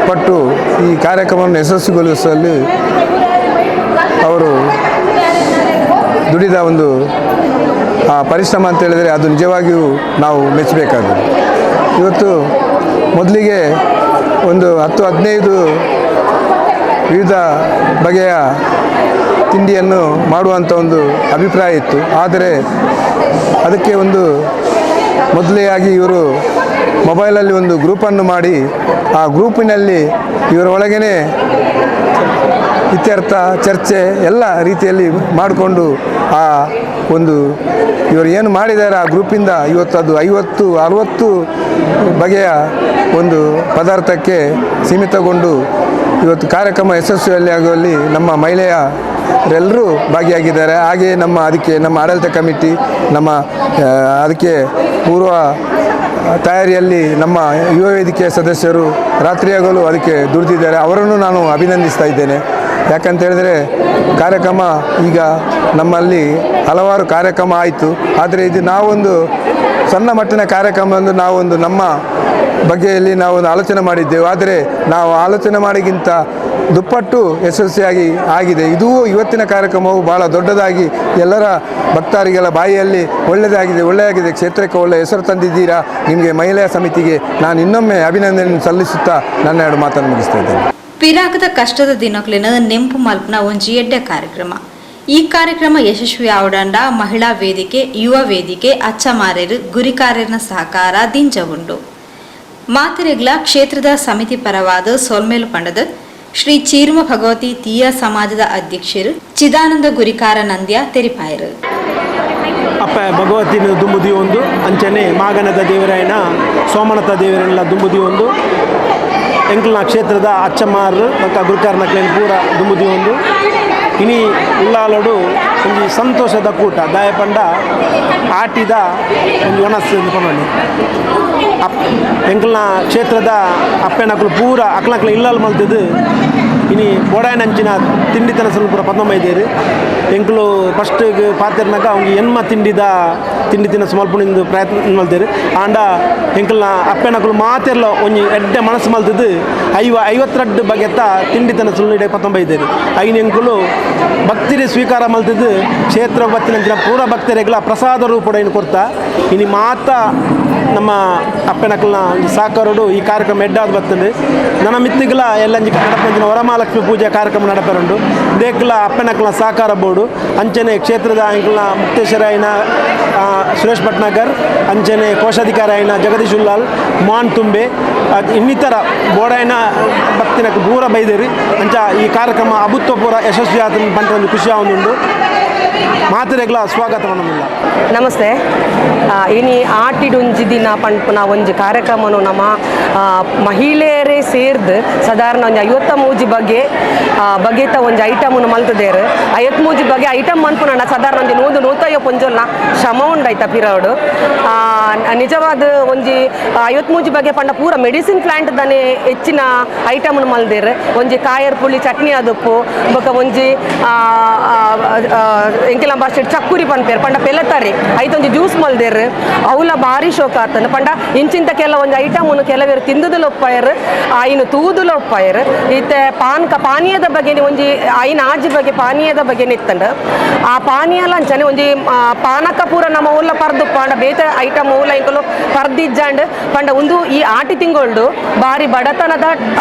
ಪಟ್ಟು ಈ ಕಾರ್ಯಕ್ರಮವನ್ನು ಯಶಸ್ವಿಗೊಳಿಸುವಲ್ಲಿ ಅವರು ದುಡಿದ ಒಂದು ಪರಿಶ್ರಮ ಅಂತೇಳಿದರೆ ಅದು ನಿಜವಾಗಿಯೂ ನಾವು ಮೆಚ್ಚಬೇಕಾಗಿದೆ. ಇವತ್ತು ಮೊದಲಿಗೆ ಒಂದು 10-15 ವಿವಿಧ ಬಗೆಯ ತಿಂಡಿಯನ್ನು ಮಾಡುವಂಥ ಒಂದು ಅಭಿಪ್ರಾಯ ಇತ್ತು. ಆದರೆ ಅದಕ್ಕೆ ಒಂದು ಮೊದಲೇಯಾಗಿ ಇವರು ಮೊಬೈಲಲ್ಲಿ ಒಂದು ಗ್ರೂಪನ್ನು ಮಾಡಿ ಆ ಗ್ರೂಪಿನಲ್ಲಿ ಇವರ ಒಳಗೇ ಇತ್ಯರ್ಥ ಚರ್ಚೆ ಎಲ್ಲ ರೀತಿಯಲ್ಲಿ ಮಾಡಿಕೊಂಡು ಆ ಒಂದು ಇವರು ಏನು ಮಾಡಿದ್ದಾರೆ ಆ ಗ್ರೂಪಿಂದ ಇವತ್ತು ಅದು 50-60 ಬಗೆಯ ಒಂದು ಪದಾರ್ಥಕ್ಕೆ ಸೀಮಿತಗೊಂಡು ಇವತ್ತು ಕಾರ್ಯಕ್ರಮ ಯಶಸ್ವಿಯಲ್ಲಿ ಆಗುವಲ್ಲಿ ನಮ್ಮ ಮಹಿಳೆಯರೆಲ್ಲರೂ ಭಾಗಿಯಾಗಿದ್ದಾರೆ. ಹಾಗೆಯೇ ನಮ್ಮ ಆಡಳಿತ ಕಮಿಟಿ ಅದಕ್ಕೆ ಪೂರ್ವ ತಯಾರಿಯಲ್ಲಿ ನಮ್ಮ ಯುವ ವೇದಿಕೆಯ ಸದಸ್ಯರು ರಾತ್ರಿ ಹಗಲು ಅದಕ್ಕೆ ದುಡಿದಿದ್ದಾರೆ. ಅವರನ್ನು ನಾನು ಅಭಿನಂದಿಸ್ತಾ ಇದ್ದೇನೆ. ಯಾಕಂತೇಳಿದರೆ ಕಾರ್ಯಕ್ರಮ ಈಗ ನಮ್ಮಲ್ಲಿ ಹಲವಾರು ಕಾರ್ಯಕ್ರಮ ಆಯಿತು. ಆದರೆ ಇದು ನಾವೊಂದು ಸಣ್ಣ ಮಟ್ಟಿನ ಕಾರ್ಯಕ್ರಮವನ್ನು ನಾವೊಂದು ನಮ್ಮ ಬಗ್ಗೆಯಲ್ಲಿ ನಾವೊಂದು ಆಲೋಚನೆ ಮಾಡಿದ್ದೆವು. ಆದರೆ ನಾವು ಆಲೋಚನೆ ಮಾಡಿಗಿಂತ ದುಪ್ಪಟ್ಟು ಯಶಸ್ವಿಯಾಗಿ ಆಗಿದೆ. ಇದು ಇವತ್ತಿನ ಕಾರ್ಯಕ್ರಮವು ಬಹಳ ದೊಡ್ಡದಾಗಿ ಎಲ್ಲರ ಭಕ್ತರಿಗೆಲ್ಲ ಬಾಯಿಯಲ್ಲಿ ಒಳ್ಳೆಯದಾಗಿದೆ. ಕ್ಷೇತ್ರಕ್ಕೆ ಒಳ್ಳೆಯ ಹೆಸರು ತಂದಿದ್ದೀರಾ. ನಿಮಗೆ ಮಹಿಳಾ ಸಮಿತಿಗೆ ನಾನು ಇನ್ನೊಮ್ಮೆ ಅಭಿನಂದನೆ ಸಲ್ಲಿಸುತ್ತಾ ನನ್ನ 2 ಮಾತನ್ನು ಮುಗಿಸ್ತಾ ಇದ್ದೇನೆ. ಪಿರಾಕದ ಕಷ್ಟದ ದಿನಕ್ಲಿನ ನೆಂಪು ಮಲ್ಪನ ಒಂಜಿ ಎಡ್ಡೆ ಕಾರ್ಯಕ್ರಮ. ಈ ಕಾರ್ಯಕ್ರಮ ಯಶಸ್ವಿ ಆವಡಂಡ ಮಹಿಳಾ ವೇದಿಕೆ ಯುವ ವೇದಿಕೆ ಅಚ್ಚಮಾರೇರು ಗುರಿಕಾರ್ಯನ ಸಹಕಾರ ದಿಂಜ ಉಂಡು. ಮಾತಿರೆಗ್ಲ ಕ್ಷೇತ್ರದ ಸಮಿತಿ ಪರವಾದ ಸೋಲ್ಮೇಲು ಪಂಡದ ಶ್ರೀ ಚೀರುಮ ಭಗವತಿ ತೀಯ ಸಮಾಜದ ಅಧ್ಯಕ್ಷರು ಚಿದಾನಂದ ಗುರಿಕಾರ ನಂದ್ಯ ತೆರಿಪಾಯರು. ಅಪ್ಪ ಭಗವತಿನ ದುಂಬುದಿ ಒಂದು ಅಂಚನೆ ಮಾಗನದ ದೇವರಾಯನ ಸೋಮನಥ ದೇವರನ್ನೆಲ್ಲ ದುಂಬುದಿ ಒಂದು ಎಂಕ್ಲನ ಕ್ಷೇತ್ರದ ಅಚ್ಚಮಾರು ಮತ್ತು ಗುರುಕಾರ್ನಕ್ಲೇನು ಪೂರ ದುಂಬುದಿ ಒಂದು ಇನಿ ಉಳ್ಳಾಲೋಡು ಒಂದು ಸಂತೋಷದ ಕೂಟ ದಾಯಪಂಡ ಆಟಿದ ಒಂದು ಒಣಸ್ಸು ಪಣಿ ಎಂಕ್ಲನ ಕ್ಷೇತ್ರದ ಅಪ್ಪೆನಕ್ಲು ಪೂರ ಅಕ್ಲಕ್ಲ ಇಲ್ಲಲ್ ಮಲ್ತದ್ದು ಇನಿ ಬೋಡಾಯನಂಚಿನ ತಿಂಡಿ ತನಸಲು ಪೂರ 15 ಎಂಕ್ಲು ಫಸ್ಟಿಗೆ ಪಾತಿರ್ನಾಗ ಅವ್ನಿಗೆ ಎನ್ಮ ತಿಂಡಿ ತಿನಸು ಮಲ್ಪುಣಿಂದು ಪ್ರಯತ್ನ ಮಲ್ತೇರು ಆಂಡ ಎಂಕ್ಲನ ಅಪ್ಪೆನಕ್ಲು ಮಾತೆರ್ಲ ಒಂಜಿ ಎಡ್ಡೆ ಮನಸ್ಸು ಮಲ್ತದ್ದು 52 ಬಗೆತ ತಿಂಡಿ ತನಸಲು ಇಡೆ 15 ಐನ ಎಂಕುಲು ಭಕ್ತಿರಿ ಸ್ವೀಕಾರ ಮಲ್ತದ್ದು ಕ್ಷೇತ್ರ ಬತ್ತಿನಂಚಿನ ಪೂರ ಭಕ್ತರಿಗೆಲ್ಲ ಪ್ರಸಾದ ರೂಪಡ ಏನು ಕೊಡ್ತಾ ಇನಿ ಮಾತ ನಮ್ಮ ಅಪ್ಪೆನಕ್ಲನ ಸಾಕಾರೋಡು ಈ ಕಾರ್ಯಕ್ರಮ ಎಡ್ಡಾದ ಬರ್ತದೆ ನನ್ನ ಮಿತ್ತಿಗಲ ಎಲ್ಲಂಜಿ ನಡಪಂಚಿನ ವರಮಹಾಲಕ್ಷ್ಮಿ ಪೂಜೆ ಕಾರ್ಯಕ್ರಮ ನಡಪರುಂಡು ದೇಕ್ಲ ಅಪ್ಪೆನಕ್ಲನ ಸಾಕಾರ ಬೋರ್ಡು ಅಂಚನೆ ಕ್ಷೇತ್ರದ ಅಂಕಲ್ನ ಮುಕ್ತೇಶ್ವರ ಆಯ್ನ ಸುರೇಶ್ ಭಟ್ನಗರ್ ಅಂಚನೆ ಕೋಶಾಧಿಕಾರಿ ಆಯ್ನ ಜಗದೀಶ್ ಉಲ್ಲಾಲ್ ಮಾನ್ ತುಂಬೆ ಇನ್ನಿತರ ಬೋಡಾಯ್ನ ಭಕ್ತಿನಕ್ಕೆ ಪೂರ ಬೈದೇರಿ ಅಂಚ ಈ ಕಾರ್ಯಕ್ರಮ ಅಭೂತಪೂರ್ವ ಯಶಸ್ವಿ ಆದ ಬಂಟ ಒಂದು ಖುಷಿ ಆಗುಂಡು ಮಾತರೆಗಳ ಸ್ವಾಗತವನ್ನಿಲ್ಲ. ನಮಸ್ತೆ. ಇನಿ ಆಟಿಡುಂಜಿ ದಿನ ಪಂಪುನ ಒಂಜಿ ಕಾರ್ಯಕ್ರಮನು ನಮ್ಮ ಮಹಿಳೆಯರೇ ಸೇರ್ದು ಸಾಧಾರಣ ಒಂದು 53 ಬಗೆತ ಒಂದು ಐಟಮನ್ನು ಮಲ್ತದೇರು 53 ಬಗೆ ಐಟಮ್ ಮನ್ಪುನ ಸಾಧಾರಣ ಒಂದು 150 ಪೊಂಜಲ್ನ ಶ್ರಮ ಉಂಡಾಯ್ತ ಪಿರಾಡು ನಿಜವಾದ ಒಂಜಿ 53 ಬಗೆ ಪಂಡ ಪೂರ ಮೆಡಿಸಿನ್ ಪ್ಲಾಂಟ್ ದನೆ ಹೆಚ್ಚಿನ ಐಟಮ್ನು ಮಲ್ದೇರು ಒಂಜಿ ಕಾಯರ್ ಪುಳಿ ಚಟ್ನಿ ಅದಪ್ಪು ಬೊಕ ಒಂಜಿ ಎಂಕೆಲ ಭಾಷೆ ಚಕ್ಕುರಿ ಪನ್ಪೇರು ಪಂಡ ಪೆಲ್ಲತ್ತರಿ ಐತೊಂಜಿ ಜ್ಯೂಸ್ ಮಲ್ದೇರು ಅವಲ ಭಾರಿ ಶೋಕ ಆತನು ಪಂಡ ಇಂಚಿಂತ ಕೆಲವೊಂದು ಐಟಮನ್ನು ಕೆಲವೇರು ತಿಂದುದಲು ಒಪ್ಪಾಯರು ಐನು ತೂದುಲು ಒಪ್ಪಾಯರು ಇತ್ತೆ ಪಾನೀಯದ ಬಗ್ಗೆ ಒಂಜಿ ಐನ ಆಜಿ ಬಗ್ಗೆ ಪಾನೀಯದ ಬಗ್ಗೆ ನಿತ್ತಂಡು ಆ ಪಾನೀಯ ಲಂಚನೆ ಒಂಜಿ ಪಾನಕ ಪೂರ ನಮ್ಮ ಊರ್ಲ ಪರ್ದು ಪಂಡ ಬೇತೆ ಐಟಮ್ ಊಲ ಇಂಕಲು ಪರ್ದಿಜ್ಜಾಂಡ್ ಪಂಡ ಒಂದು ಈ ಆಟಿ ತಿಂಗೊಳ್ಡು ಭಾರಿ ಬಡತನದ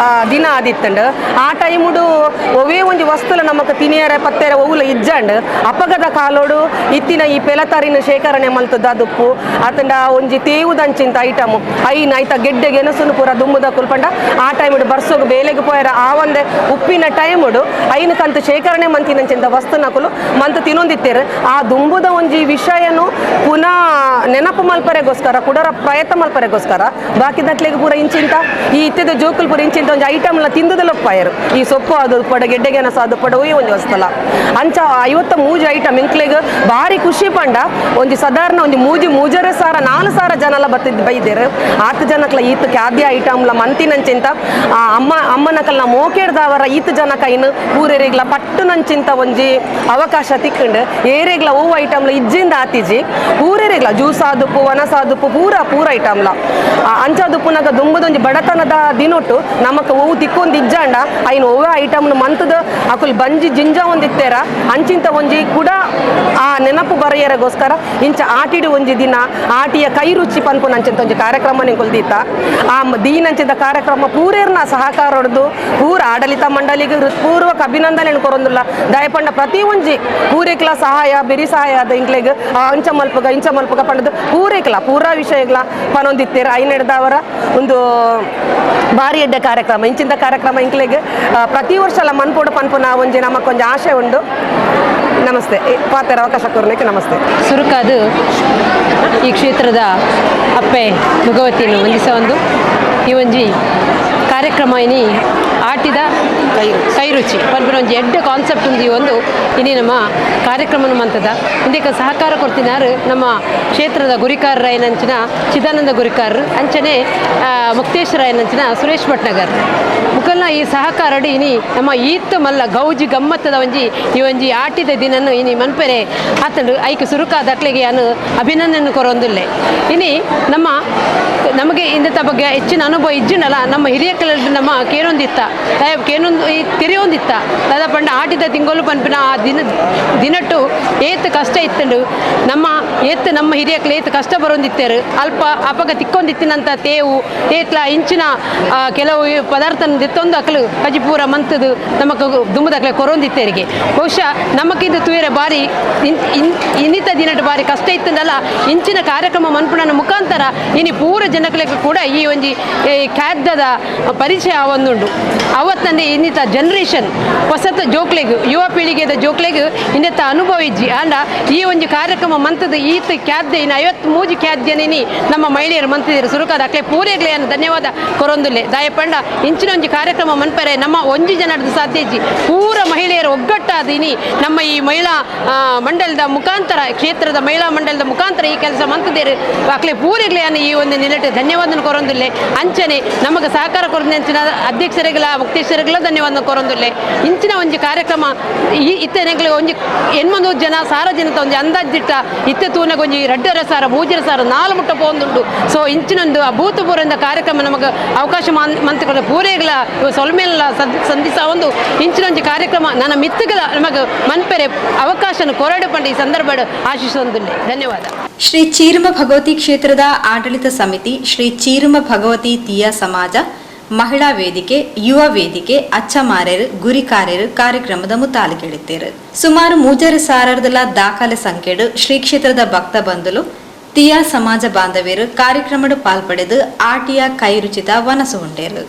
ದಿನ ಆದಿತ್ತಂಡು ಆ ಟೈಮುಡು ಒವೇ ಒಂಜಿ ವಸ್ತುಲ ನಮಕ್ ತಿನಿಯರೆ ಪತ್ತೆರೆ ಒವುಲ ಇಜ್ಜಾಂಡ್ ಅಪಗದ ಕಾಲೋಡು ಇತ್ತಿನ ಈ ಪೆಲತಾರಿನ ಶೇಖರಣೆ ಮಲ್ತದ ದುಪ್ಪು ಅತಂಡ ಒಂಜಿ ತೇವುದಂಚಿಂತ ಐಟಮು ಐನ ಐತ ಗೆಡ್ಡೆ ಗೆಣಸುನು ಪೂರ ದುಮ್ಮುದ ಕುಲ್ಪಂಡ ಆ ಟೈಮುಡು ಬರ್ಸೋಗು ಬೇಲೆಗೆ ಪೋಯರ ಆ ಒಂದೇ ಉಪ್ಪಿನ ಟೈಮುಡು ಐನ ಕಂತು ಶೇಖರಣೆ ಮಂತಿನಂಚಿಂತ ವಸ್ತುನಕುಲು ಮಂತು ತಿನ್ನೊಂದಿತ್ತೇರು ಆ ದುಂಬುದ ಒಂಜಿ ವಿಷಯನು ಪುನಃ ನೆನಪು ಮಲ್ಪರೆಗೋಸ್ಕರ ಕುಡರ ಪ್ರಯತ್ನ ಮಲ್ಪರೆಗೋಸ್ಕರ ಬಾಕಿ ದಟ್ಲೆಗೆ ಪೂರ ಇಂಚಿಂತ ಈ ಇತ್ತಿದ ಜೋಕುಲ್ ಪೂರ ಇಂಚಿಂತ ಒಂದು ಐಟಮ್ನ ತಿಂದುದಲೊಪ್ಪಾಯರು ಈ ಸೊಪ್ಪು ಅದು ಪಡ ಗೆಡ್ಡೆ ಗೆಣಸು ಅದು ಪಡ ಒಯ್ಯ ಒಂದು ವಸ್ತಲ ಅಂಚ 53 ಐಟಮ್ ಇಂಕ್ಲೆಗೆ ಭಾರಿ ಖುಷಿ ಪಂಡ ಒಂಜಿ ಸಾಧಾರಣ ಒಂದು ಮೂಜರೆ ಸಾರ 4 ಸಾರ ಜನಲ ಬತ್ತಿದ್ದು ಬೈದೇರು 8 ಜನಕ್ಲ ಈತ ಖಾದ್ಯ ಐಟಮ್ಲ ಮಂತಿನಂಚಿಂತ ಅಮ್ಮನಕಲ್ನ ಮೋಕೆಡ್ದವರ ಈತ ಜನಕೈನು ಊರೇರಿಗ್ಲ ಪಟ್ಟುನಂಚಿಂತ ಒಂಜಿ ಅವಕಾಶ ತಿಕ್ಕಂಡು ಏರೆಗ್ಲ ಹೂವು ಐಟಮ್ಲ ಇಜ್ಜಿಂದ ಆತಿಜಿ ಊರೇರಿಗ್ಲ ಜ್ಯೂಸ್ ಆದುಪ್ಪು ವನಸಾದುಪ್ಪು ಪೂರ ಐಟಮ್ಲ ಅಂಚಾದುಪ್ಪುನಾಗ ದುಂಬುದೊಂಜಿ ಬಡತನದ ದಿನೊಟ್ಟು ನಮಕ್ ಹೂವು ತಿಕ್ಕೊಂದು ಇಜ್ಜಾಂಡ ಐನು ಹೂವು ಐಟಮ್ನ ಮಂತದ ಅಕುಲ್ ಬಂಜಿ ಜಿಂಜ ಒಂದಿತ್ತೇರ ಅಂಚಿಂತ ಒಂಜಿ ಕೂಡ ಆ ನೆನಪು ಬರೆಯರಗೋಸ್ಕರ ಇಂಚ ಆಟಿಡು ಒಂಜಿ ದಿನ ಆಟಿಯ ಕೈ ರುಚಿ ಪನ್ಪು ನಂಚಿಂತ ಒಂಜಿ ಕಾರ್ಯಕ್ರಮ ನಿಂಕೊಲ್ದಿತ್ತ ಆ ದೀನಂಚಿದ ಕಾರ್ಯಕ್ರಮ ಪೂರೇರ್ನ ಸಹಕಾರ ಹೊಡೆದು ಪೂರ ಆಡಳಿತ ಮಂಡಳಿಗೆ ಹೃತ್ಪೂರ್ವಕ ಅಭಿನಂದನೆ ಕೊರೊಂದುಲ್ಲ ದಯಪಂಡ ಪ್ರತಿ ಒಂಜಿ ಪೂರೇಕ್ಲ ಸಹಾಯ ಬೆರಿ ಸಹಾಯ ಅದ ಇಂಕ್ಲೆಗ್ ಇಂಚ ಮಲ್ಪಗ ಪಂಡದು ಪೂರ ವಿಷಯಗಳ ಪನೊಂದಿತ್ತೇರು ಐನೆಡ್ದವರ ಒಂದು ಭಾರಿ ಎಡ್ಡೆ ಕಾರ್ಯಕ್ರಮ ಇಂಚಿಂದ ಕಾರ್ಯಕ್ರಮ ಇಂಕ್ಲೆಗ್ ಪ್ರತಿ ವರ್ಷ ಎಲ್ಲ ಮನ್ಪೋಡು ಪನ್ಪುನ ಒಂಜಿ ನಮಕೊಂಜಿ ಆಶೆ ಉಂಡು. ನಮಸ್ತೆ ಪಾತ್ರ ಅವಕಾಶ ಕೊರಲಿಕ್ಕೆ ನಮಸ್ತೆ. ಸುರುಕಾದು ಈ ಕ್ಷೇತ್ರದ ಅಪ್ಪೆ ಭಗವತಿಯನ್ನು ವಂದಿಸ ಒಂದು ಈ ಒಂಜಿ ಕಾರ್ಯಕ್ರಮ ಇನಿ ಆಟಿದ ಕೈರುಚಿ ಪನ್ಪುನ ಒಂಜಿ ಎಡ್ಡೆ ಕಾನ್ಸೆಪ್ಟ್ ಉಂದು ಒಂದು ಇನಿ ನಮ್ಮ ಕಾರ್ಯಕ್ರಮನ ಮಂತದ ಇಂದಕ್ಕೆ ಸಹಕಾರ ಕೊಡ್ತಿನಾರು ನಮ್ಮ ಕ್ಷೇತ್ರದ ಗುರಿಕಾರರ ಏನಂಚಿನ ಚಿದಾನಂದ ಗುರಿಕಾರರು ಅಂಚನೆ ಮುಕ್ತೇಶ್ವರ ಏನಂಚಿನ ಸುರೇಶ್ ಭಟ್ನಗರ್ ಮುಖಲ್ನ ಈ ಸಹಕಾರಡಿ ಇನಿ ನಮ್ಮ ಈತ್ ಮಲ್ಲ ಗೌಜಿ ಗಮ್ಮತ್ತದ ಈ ಒಂಜಿ ಆಟಿದ ದಿನನ್ನು ಇನಿ ಮನ್ಪೆರೆ ಆತಂಡು ಐಕೆ ಸುರುಕಾದ ಅಟ್ಲೆಗೆ ನಾನು ಅಭಿನಂದನೆ ಕೊರೊಂದುಲ್ಲೆ ಇನಿ ನಮಗೆ ಇಂದತ ಬಗ್ಗೆ ಹೆಚ್ಚಿನ ಅನುಭವ ಇಜ್ಜಿನಲ್ಲ ನಮ್ಮ ಹಿರಿಯ ಕಲರ್ ನಮ್ಮ ಕೇನೊಂದಿತ್ತ ತಿರಿಯೊಂದಿತ್ತ ದಾದ ಪಂಡ ಆಟಿದ ತಿಂಗಳು ಪನ್ಪಿನ ಆ ದಿನಟ್ಟು ಏತ್ ಕಷ್ಟ ಇತ್ತಂಡು ನಮ್ಮ ಹಿರಿಯಕ್ಲೆ ಏತ್ ಕಷ್ಟ ಬರೋಂದಿತ್ತೇರು ಅಲ್ಪ ಅಪಗ ತಿಕ್ಕೊಂದಿತ್ತಿನಂತ ತೇವು ಏತ್ಲ ಇಂಚಿನ ಕೆಲವು ಪದಾರ್ಥ ದಿತ್ತೊಂದು ಅಕ್ಲು ಕಜಿಪೂರ ಮಂತದು ನಮಕ್ ದುಂಬದಕ್ಲೆ ಕೊರೊಂದಿತ್ತೇರಿಗೆ ಬಹುಶಃ ನಮಕಿದು ತುಯರೆ ಬಾರಿ ಇನ್ನಿತ ದಿನಟ್ಟು ಬಾರಿ ಕಷ್ಟ ಇತ್ತಂದಲ್ಲ ಇಂಚಿನ ಕಾರ್ಯಕ್ರಮ ಮನ್ಪುಣನ ಮುಖಾಂತರ ಇನಿ ಪೂರ ಜನಗಳಿಗೆ ಕೂಡ ಈ ಒಂಜಿ ಖಾದ್ಯದ ಪರಿಚಯ ಒಂದುಂಡು ಅವತ್ತಂದೆ ಇನ್ನಿತ ಜನರೇಷನ್ ಹೊಸತ ಜೋಕ್ಲೆಗ್ ಯುವ ಪೀಳಿಗೆದ ಜೋಕ್ಲೆಗ್ ಇನ್ನಿತ ಅನುಭವ ಇಜ್ಜಿ ಅಂಡ ಈ ಒಂಜಿ ಕಾರ್ಯಕ್ರಮ ಮಂತದ ಈತ ಖಾದ್ಯ ಇನ್ನು 53 ಖಾದ್ಯನೇನಿ ನಮ್ಮ ಮಹಿಳೆಯರು ಮಂತಿದ್ರು ಸುರುಕಾದ ಅಕ್ಲೆ ಪೂರೆಗ್ಲೆಯನ್ನು ಧನ್ಯವಾದ ಕೊರೊಂದುಲ್ಲೆ ದಾಯಪಂಡ ಇಂಚಿನ ಒಂಜಿ ಕಾರ್ಯಕ್ರಮ ಮನ್ಪರೆ ನಮ್ಮ ಒಂಜಿ ಜನದ ಸಾಧ್ಯ ಇಜ್ಜಿ ಪೂರ ಮಹಿಳೆಯರು ಒಗ್ಗಟ್ಟಾದ ಇನಿ ನಮ್ಮ ಈ ಮಹಿಳಾ ಮಂಡಲದ ಮುಖಾಂತರ ಕ್ಷೇತ್ರದ ಮಹಿಳಾ ಮಂಡಲದ ಮುಖಾಂತರ ಈ ಕೆಲಸ ಮಂತದೇರು ಅಕ್ಲೆ ಪೂರೆಗ್ಲೆಯನ್ನು ಈ ಒಂದು ನಿಲಟೆ ಧನ್ಯವಾದ ಕೊರೊಂದುಲ್ಲೆ ಅಂಚನೆ ನಮಗೆ ಸಹಕಾರ ಕೊರೊಂದು ಅಂಚಿನ ಅಧ್ಯಕ್ಷರಿಗಳ ಮುಕ್ತೇಶ್ವರಿಗಳ ಧನ್ಯವಾದ ಕೊರೊಂದುಲ್ಲೆ ಇಂಚಿನ ಒಂಜಿ ಕಾರ್ಯಕ್ರಮ ಇತ್ತೆನೆಗ್ಲೆ ಒಂಜಿ 800 ಜನ ಸಾರ ಜನತ ಒಂಜಿ ಅಂದಾಜಿಟ್ಟ ಇತ್ತೆ ತೂನಗ ಒಂಜಿ 2 ಸಾರ 3 ಸಾರ 4 ಮುಟ್ಟ ಪೋಂದುಂಡು ಸೊ ಇಂಚಿನೊಂದು ಅಭೂತಪೂರ್ವದ ಕಾರ್ಯಕ್ರಮ ನಮಗೆ ಅವಕಾಶ ಮಂತ್ರಿಗಳ ಪೂರೆಗಳ ಸೊಲ್ಮೇಲ ಸಂಧಿಸ ಒಂದು ಇಂಚಿನೊಂಜಿ ಕಾರ್ಯಕ್ರಮ ನನ್ನ ಮಿತ್ತುಗಳ ನಮಗೆ ಮನ್ಪೆರೆ ಅವಕಾಶನ ಕೊರಡು ಪಂಡ ಈ ಸಂದರ್ಭ ಆಶಿಸೊಂದುಲ್ಲೆ ಧನ್ಯವಾದ. ಶ್ರೀ ಚೀರುಮ ಭಗವತಿ ಕ್ಷೇತ್ರದ ಆಡಳಿತ ಸಮಿತಿ ಶ್ರೀ ಚೀರುಮ ಭಗವತಿ ತೀಯ ಸಮಾಜ ಮಹಿಳಾ ವೇದಿಕೆ ಯುವ ವೇದಿಕೆ ಅಚ್ಚಮಾರ್ಯರು ಗುರಿಕಾರ್ಯರು ಕಾರ್ಯಕ್ರಮದ ಮುತಾಲಿಕೆಳಿದ್ದೇರು ಸುಮಾರು 3,000 ದಾಖಲೆ ಸಂಖ್ಯೆಡು ಶ್ರೀ ಕ್ಷೇತ್ರದ ಭಕ್ತ ಬಂಧುಲು ತೀಯ ಸಮಾಜ ಬಾಂಧವ್ಯರು ಕಾರ್ಯಕ್ರಮಡು ಪಾಲ್ಪಡೆದು ಆಟಿಯ ಕೈರುಚಿತ ವನಸು ಉಂಡೇರು.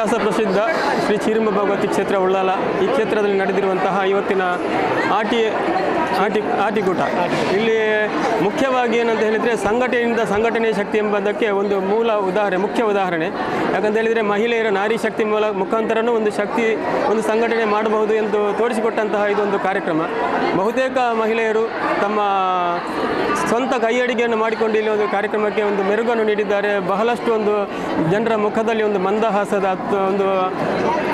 ಇತಿಹಾಸ ಪ್ರಸಿದ್ಧ ಶ್ರೀ ಚೀರುಂಬ ಭಗವತಿ ಕ್ಷೇತ್ರ ಉಳ್ಳಾಲ. ಈ ಕ್ಷೇತ್ರದಲ್ಲಿ ನಡೆದಿರುವಂತಹ ಇವತ್ತಿನ ಆಟಿಕೂಟ ಇಲ್ಲಿ ಮುಖ್ಯವಾಗಿ ಏನಂತ ಹೇಳಿದರೆ ಸಂಘಟನೆಯಿಂದ ಸಂಘಟನೆಯ ಶಕ್ತಿ ಎಂಬುದಕ್ಕೆ ಒಂದು ಮುಖ್ಯ ಉದಾಹರಣೆ. ಯಾಕಂತ ಹೇಳಿದರೆ ಮಹಿಳೆಯರ ನಾರಿ ಶಕ್ತಿ ಮುಖಾಂತರನೂ ಒಂದು ಸಂಘಟನೆ ಮಾಡಬಹುದು ಎಂದು ತೋರಿಸಿಕೊಟ್ಟಂತಹ ಇದೊಂದು ಕಾರ್ಯಕ್ರಮ. ಬಹುತೇಕ ಮಹಿಳೆಯರು ತಮ್ಮ ಸ್ವಂತ ಕೈಯಡಿಗೆಯನ್ನು ಮಾಡಿಕೊಂಡು ಇಲ್ಲಿ ಒಂದು ಕಾರ್ಯಕ್ರಮಕ್ಕೆ ಒಂದು ಮೆರುಗನ್ನು ನೀಡಿದ್ದಾರೆ. ಬಹಳಷ್ಟು ಒಂದು ಜನರ ಮುಖದಲ್ಲಿ ಒಂದು ಮಂದಹಾಸದ ಒಂದು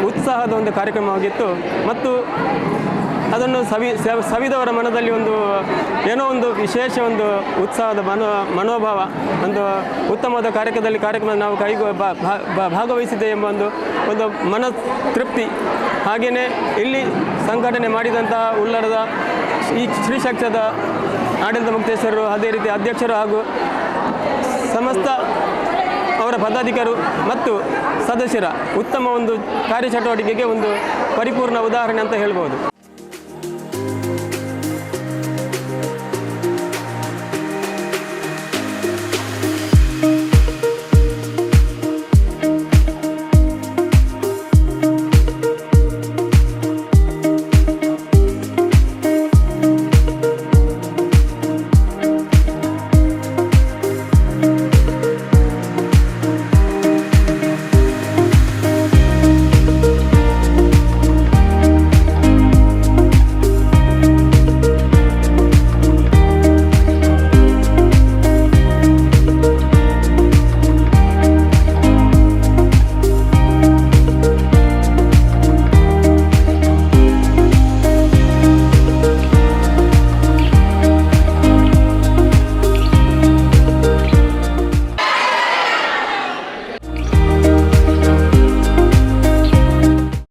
ಉತ್ಸಾಹದ ಒಂದು ಕಾರ್ಯಕ್ರಮವಾಗಿತ್ತು. ಮತ್ತು ಅದನ್ನು ಸವಿದವರ ಮನದಲ್ಲಿ ಏನೋ ಒಂದು ವಿಶೇಷ ಒಂದು ಉತ್ಸಾಹದ ಮನೋಭಾವ, ಒಂದು ಉತ್ತಮವಾದ ಕಾರ್ಯಕ್ರಮ ನಾವು ಭಾಗವಹಿಸಿದ್ದೇವೆ ಎಂಬ ಒಂದು ಮನ ತೃಪ್ತಿ. ಹಾಗೆಯೇ ಇಲ್ಲಿ ಸಂಘಟನೆ ಮಾಡಿದಂತಹ ಉಳ್ಳಾಲದ ಈ ಶ್ರೀಶಕ್ತದ ಆಡಳಿತ ಮುಕ್ತೇಶ್ವರರು, ಅದೇ ರೀತಿ ಅಧ್ಯಕ್ಷರು ಹಾಗೂ ಸಮಸ್ತ ಅವರ ಪದಾಧಿಕಾರಿಗಳು ಮತ್ತು ಸದಸ್ಯರ ಉತ್ತಮ ಒಂದು ಕಾರ್ಯಚಟುವಟಿಕೆಗೆ ಒಂದು ಪರಿಪೂರ್ಣ ಉದಾಹರಣೆ ಅಂತ ಹೇಳ್ಬೋದು.